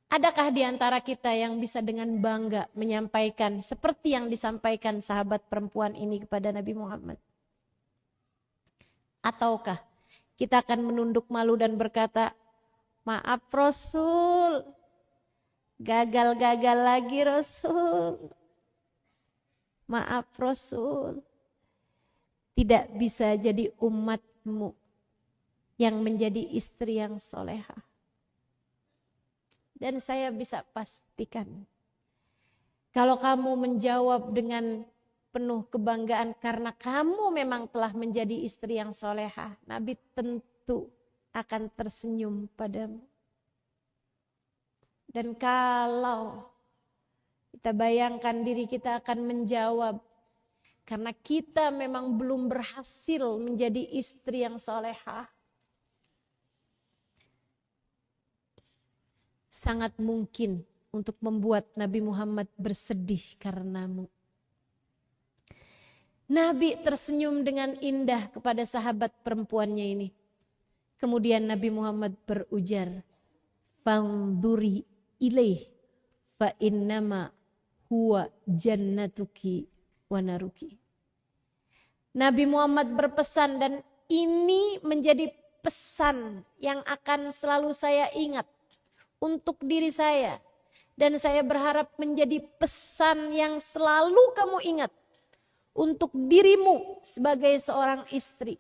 Adakah di antara kita yang bisa dengan bangga menyampaikan seperti yang disampaikan sahabat perempuan ini kepada Nabi Muhammad? Ataukah kita akan menunduk malu dan berkata, maaf Rasul, gagal-gagal lagi Rasul. Maaf Rasul, tidak bisa jadi umatmu yang menjadi istri yang solehah. Dan saya bisa pastikan, kalau kamu menjawab dengan penuh kebanggaan karena kamu memang telah menjadi istri yang solehah, Nabi tentu akan tersenyum padamu. Dan kalau kita bayangkan diri kita akan menjawab, karena kita memang belum berhasil menjadi istri yang solehah, sangat mungkin untuk membuat Nabi Muhammad bersedih karenamu. Nabi tersenyum dengan indah kepada sahabat perempuannya ini. Kemudian Nabi Muhammad berujar, "Fangduri ilaih fa innama huwa jannatuki wa naruki." Nabi Muhammad berpesan, dan ini menjadi pesan yang akan selalu saya ingat untuk diri saya. Dan saya berharap menjadi pesan yang selalu kamu ingat untuk dirimu sebagai seorang istri.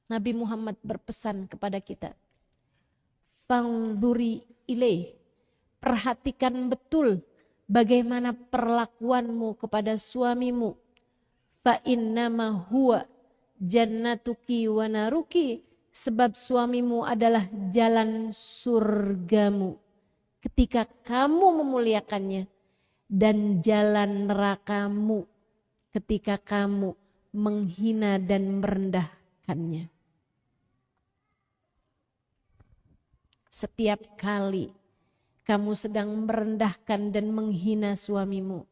Nabi Muhammad berpesan kepada kita, "Fangduri ilaih." Perhatikan betul bagaimana perlakuanmu kepada suamimu. Fa innama huwa jannatuki wa naruki. Sebab suamimu adalah jalan surgamu ketika kamu memuliakannya, dan jalan nerakamu ketika kamu menghina dan merendahkannya. Setiap kali kamu sedang merendahkan dan menghina suamimu,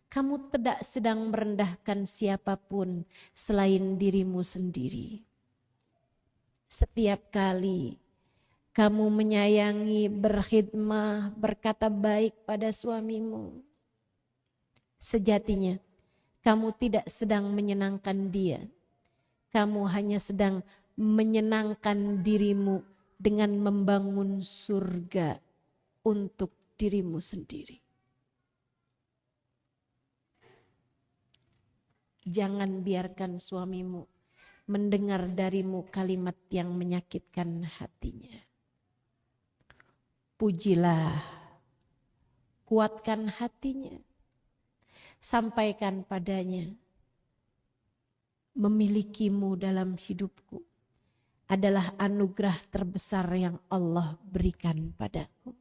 kamu tidak sedang merendahkan siapapun selain dirimu sendiri. Setiap kali kamu menyayangi, berkhidmah, berkata baik pada suamimu, sejatinya kamu tidak sedang menyenangkan dia. Kamu hanya sedang menyenangkan dirimu dengan membangun surga untuk dirimu sendiri. Jangan biarkan suamimu mendengar darimu kalimat yang menyakitkan hatinya. Pujilah, kuatkan hatinya, sampaikan padanya, memilikimu dalam hidupku adalah anugerah terbesar yang Allah berikan padaku.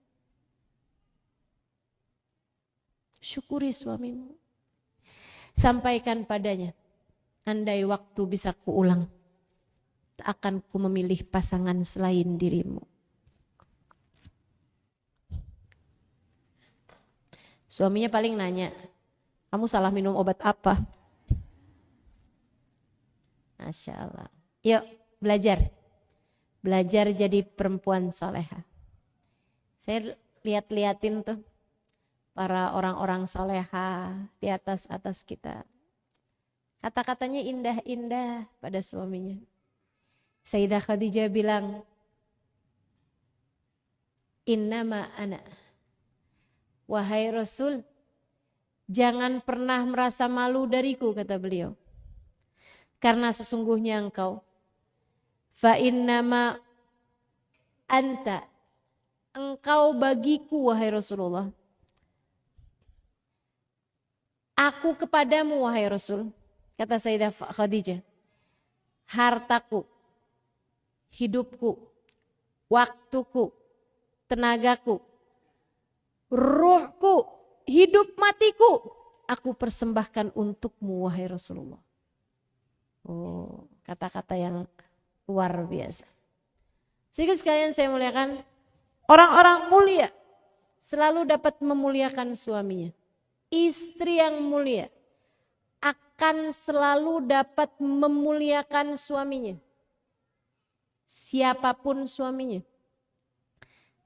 Syukuri suamimu, sampaikan padanya, andai waktu bisa kuulang, tak akan ku memilih pasangan selain dirimu. Suaminya paling nanya, kamu salah minum obat apa? Masya Allah. Yuk belajar. Belajar jadi perempuan soleha. Saya lihat-liatin tuh para orang-orang soleha di atas kita. Kata-katanya indah-indah pada suaminya. Sayyidah Khadijah bilang, "Innama ana." Wahai Rasul, jangan pernah merasa malu dariku, kata beliau. Karena sesungguhnya engkau, fa innama anta, engkau bagiku wahai Rasulullah. Aku kepadamu wahai Rasul. Kata Sayyidah Khadijah, hartaku, hidupku, waktuku, tenagaku, ruhku, hidup matiku, aku persembahkan untukmu wahai Rasulullah. Oh, kata-kata yang luar biasa. Sehingga sekalian saya muliakan, orang-orang mulia selalu dapat memuliakan suaminya. Istri yang mulia akan selalu dapat memuliakan suaminya. Siapapun suaminya.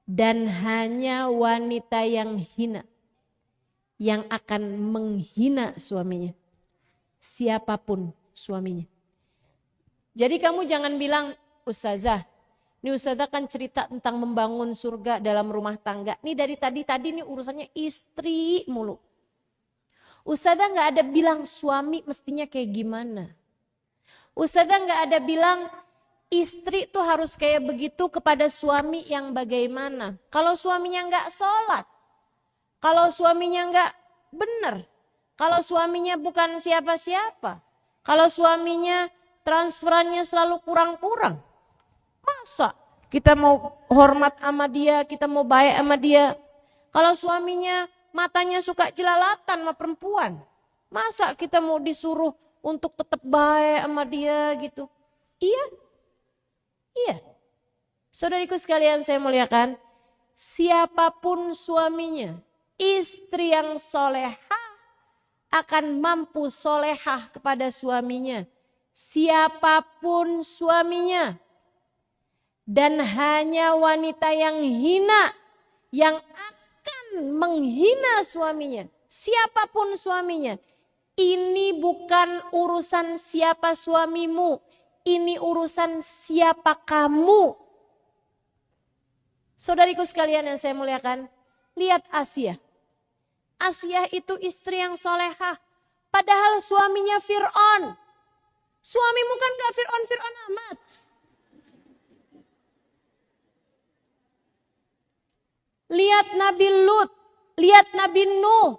Dan hanya wanita yang hina yang akan menghina suaminya. Siapapun suaminya. Jadi kamu jangan bilang, Ustazah, ini Ustazah kan cerita tentang membangun surga dalam rumah tangga. Ini dari tadi nih urusannya istri mulu. Ustazah nggak ada bilang suami mestinya kayak gimana. Ustazah nggak ada bilang istri tuh harus kayak begitu kepada suami yang bagaimana. Kalau suaminya nggak sholat, kalau suaminya nggak benar, kalau suaminya bukan siapa-siapa, kalau suaminya transferannya selalu kurang-kurang, masa kita mau hormat sama dia, kita mau baik sama dia? Kalau suaminya matanya suka jelalatan sama perempuan, masa kita mau disuruh untuk tetap baik sama dia gitu? Iya. Iya. Saudariku sekalian saya muliakan, siapapun suaminya, istri yang solehah akan mampu solehah kepada suaminya. Siapapun suaminya. Dan hanya wanita yang hina yang akan menghina suaminya. Siapapun suaminya. Ini bukan urusan siapa suamimu. Ini urusan siapa kamu. Saudariku sekalian yang saya muliakan, lihat Asia. Asia itu istri yang solehah. Padahal suaminya Fir'aun. Suamimu kan gak Fir'aun amat. Lihat Nabi Lut, lihat Nabi Nuh.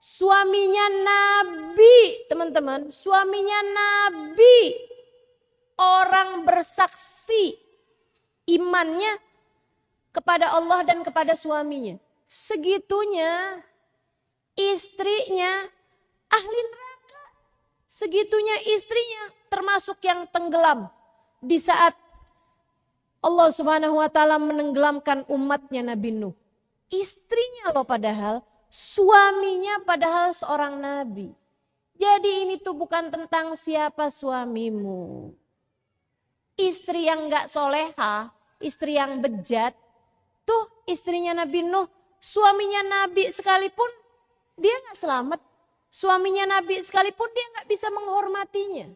Suaminya Nabi, teman-teman. Suaminya Nabi. Orang bersaksi imannya kepada Allah dan kepada suaminya. Segitunya istrinya ahli neraka. Segitunya istrinya termasuk yang tenggelam. Di saat Allah Subhanahu wa ta'ala menenggelamkan umatnya Nabi Nuh. Istrinya loh padahal, suaminya padahal seorang nabi. Jadi ini tuh bukan tentang siapa suamimu. Istri yang gak soleha, istri yang bejat, tuh istrinya Nabi Nuh, suaminya Nabi sekalipun dia gak selamat. Suaminya Nabi sekalipun dia gak bisa menghormatinya.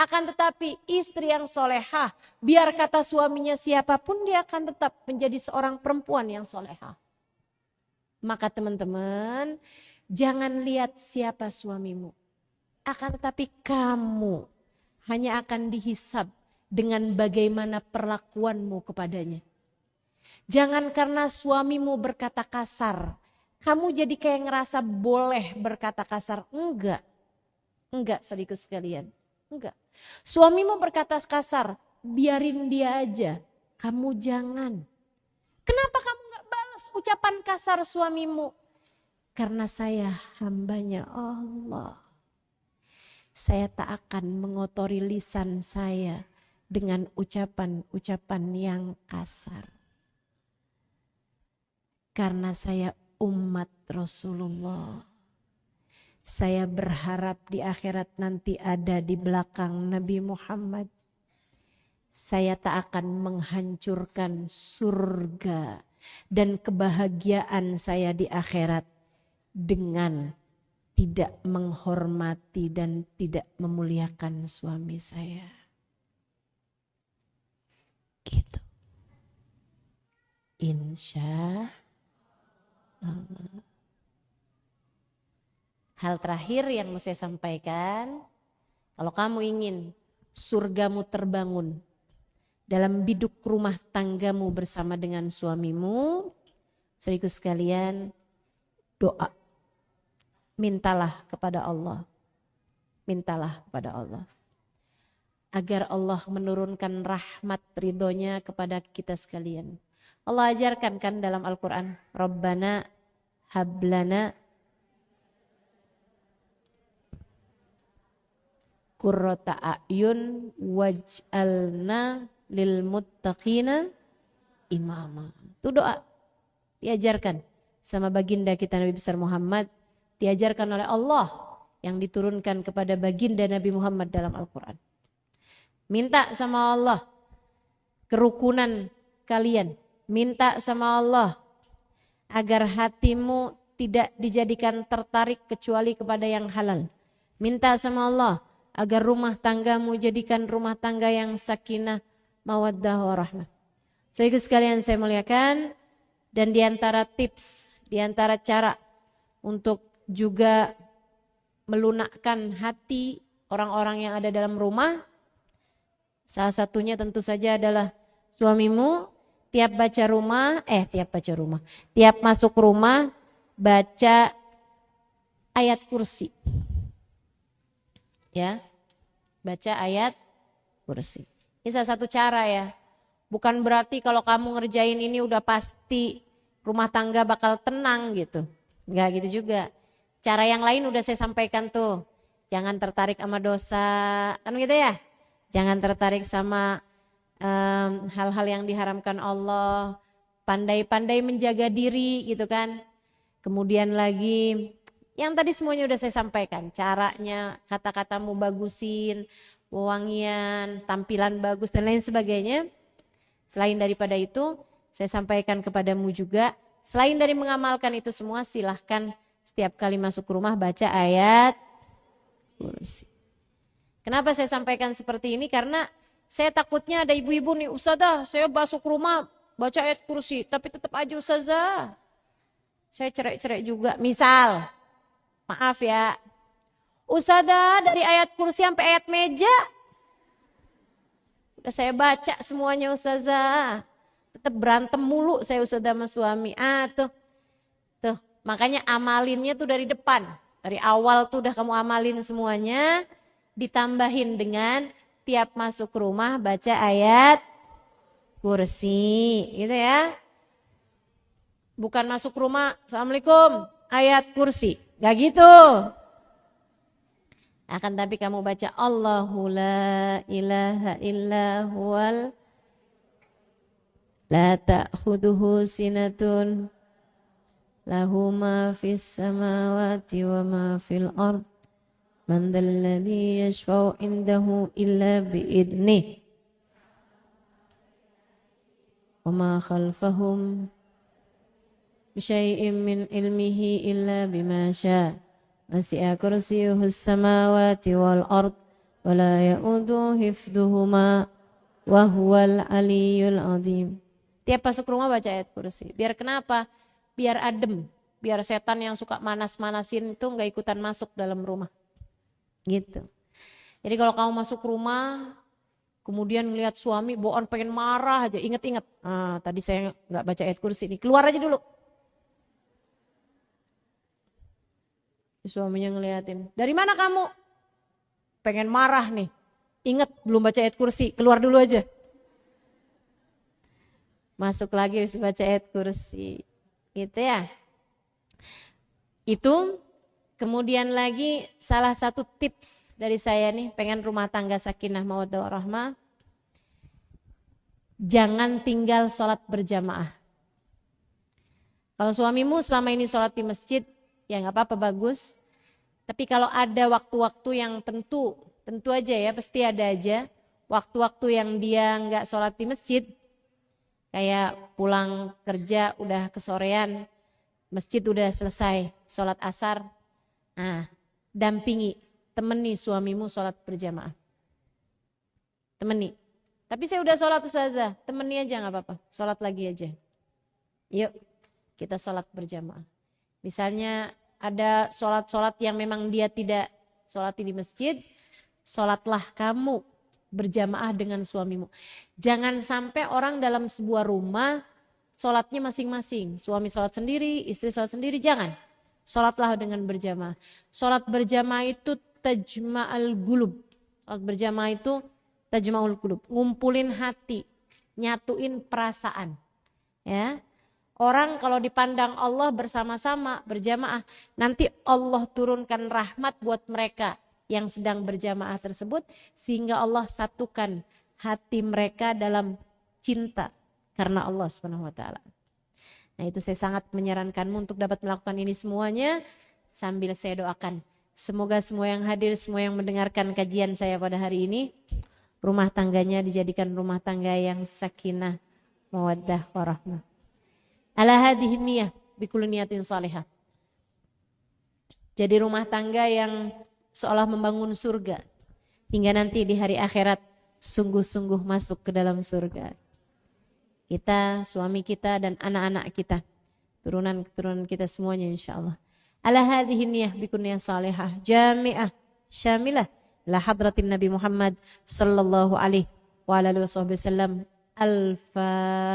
Akan tetapi istri yang soleha, biar kata suaminya siapapun dia akan tetap menjadi seorang perempuan yang soleha. Maka teman-teman, jangan lihat siapa suamimu. Akan tetapi kamu hanya akan dihisab dengan bagaimana perlakuanmu kepadanya. Jangan karena suamimu berkata kasar, kamu jadi kayak ngerasa boleh berkata kasar. Enggak, saudaraku sekalian. Enggak. Suamimu berkata kasar, biarin dia aja. Kamu jangan. Kenapa kamu gak balas ucapan kasar suamimu? Karena saya hambanya Allah. Saya tak akan mengotori lisan saya dengan ucapan-ucapan yang kasar. Karena saya umat Rasulullah. Saya berharap di akhirat nanti ada di belakang Nabi Muhammad. Saya tak akan menghancurkan surga dan kebahagiaan saya di akhirat dengan tidak menghormati dan tidak memuliakan suami saya. Gitu. Insya Allah. Hal terakhir yang mau saya sampaikan, kalau kamu ingin surgamu terbangun dalam biduk rumah tanggamu bersama dengan suamimu, saudaraku sekalian, doa. Mintalah kepada Allah. Mintalah kepada Allah. Agar Allah menurunkan rahmat ridhonya kepada kita sekalian. Allah ajarkan kan dalam Al-Quran, Rabbana hablana qurrata a'yun waj'alna lil muttaqina imama. Itu doa diajarkan sama baginda kita Nabi besar Muhammad, diajarkan oleh Allah yang diturunkan kepada baginda Nabi Muhammad dalam Al-Quran. Minta sama Allah kerukunan kalian. Minta sama Allah agar hatimu tidak dijadikan tertarik kecuali kepada yang halal. Minta sama Allah agar rumah tanggamu jadikan rumah tangga yang sakinah, mawaddah, warahmah. Saudaraku sekalian saya muliakan, dan diantara tips, diantara cara untuk juga melunakkan hati orang-orang yang ada dalam rumah. Salah satunya tentu saja adalah suamimu. Tiap masuk rumah baca ayat kursi. Ya, baca ayat kursi. Ini salah satu cara ya. Bukan berarti kalau kamu ngerjain ini udah pasti rumah tangga bakal tenang gitu. Enggak gitu juga. Cara yang lain udah saya sampaikan tuh. Jangan tertarik sama dosa, kan gitu ya. Jangan tertarik sama hal-hal yang diharamkan Allah. Pandai-pandai menjaga diri gitu kan. Kemudian lagi yang tadi semuanya udah saya sampaikan. Caranya, kata-katamu bagusin, wewangian, tampilan bagus dan lain sebagainya. Selain daripada itu, saya sampaikan kepadamu juga, selain dari mengamalkan itu semua, silahkan setiap kali masuk rumah baca ayat kursi. Kenapa saya sampaikan seperti ini? Karena saya takutnya ada ibu-ibu nih, Ustazah, saya masuk rumah baca ayat kursi, tapi tetap aja Ustazah, saya cerai-cerai juga. Misal, maaf ya, Ustazah dari ayat kursi sampai ayat meja, udah saya baca semuanya Ustazah. Tetap berantem mulu saya Ustazah sama suami. Tuh. Makanya amalinnya tuh dari depan. Dari awal tuh udah kamu amalin semuanya. Ditambahin dengan tiap masuk rumah baca ayat kursi. Gitu ya. Bukan masuk rumah, Assalamualaikum, ayat kursi. Gak gitu. Akan tapi kamu baca Allahu la ilaha illa huwal la ta'khuduhu sinatun lahu ma fis samawati wa ma fil ard man dzalladzi yashfa'u indahu illa bi'idnih wa ma khalfahum bisyai'in min ilmihi illa bima syaa. Wasi'a kursiyuhus samawati wal ard wa la ya'uduhu hifdhuhuma wa huwal aliyyul azim. Tiap masuk rumah baca ayat kursi. Biar kenapa? Biar adem. Biar setan yang suka manas-manasin itu enggak ikutan masuk dalam rumah. Gitu. Jadi kalau kamu masuk rumah kemudian melihat suami bawaan pengen marah aja, inget-inget. Tadi saya enggak baca ayat kursi nih. Keluar aja dulu. Suaminya ngeliatin, dari mana kamu? Pengen marah nih. Ingat belum baca ayat kursi, keluar dulu aja. Masuk lagi bisa baca ayat kursi. Gitu ya. Itu kemudian lagi salah satu tips dari saya nih, pengen rumah tangga sakinah mawaddah warahmah. Jangan tinggal sholat berjamaah. Kalau suamimu selama ini sholat di masjid, ya nggak apa-apa, bagus. Tapi kalau ada waktu-waktu yang tentu aja ya, pasti ada aja waktu-waktu yang dia nggak sholat di masjid, kayak pulang kerja udah kesorean, masjid udah selesai sholat asar, dampingi, temani suamimu sholat berjamaah, temani. Tapi saya udah sholat Ustazah, temani aja nggak apa-apa, sholat lagi aja. Yuk kita sholat berjamaah. Misalnya ada sholat-sholat yang memang dia tidak sholat di masjid, sholatlah kamu berjamaah dengan suamimu. Jangan sampai orang dalam sebuah rumah sholatnya masing-masing. Suami sholat sendiri, istri sholat sendiri, jangan. Sholatlah dengan berjamaah. Sholat berjamaah itu tajma'al gulub. Sholat berjamaah itu tajma'ul gulub. Ngumpulin hati, nyatuin perasaan. Ya. Orang kalau dipandang Allah bersama-sama, berjamaah, nanti Allah turunkan rahmat buat mereka yang sedang berjamaah tersebut, sehingga Allah satukan hati mereka dalam cinta karena Allah Subhanahu wa taala. Nah, itu saya sangat menyarankanmu untuk dapat melakukan ini semuanya sambil saya doakan. Semoga semua yang hadir, semua yang mendengarkan kajian saya pada hari ini, rumah tangganya dijadikan rumah tangga yang sakinah, mawaddah, warahmah. Ala hadhihi niyah bikulli niyatin salihah. Jadi rumah tangga yang seolah membangun surga hingga nanti di hari akhirat sungguh-sungguh masuk ke dalam surga. Kita, suami kita dan anak-anak kita, turunan-keturunan kita semuanya insyaallah. ala hadhihi niyah bikunniyah salihah jami'ah syamilah la hadratin Nabi Muhammad sallallahu alaihi wa alihi wasallam. Al-Fatihah.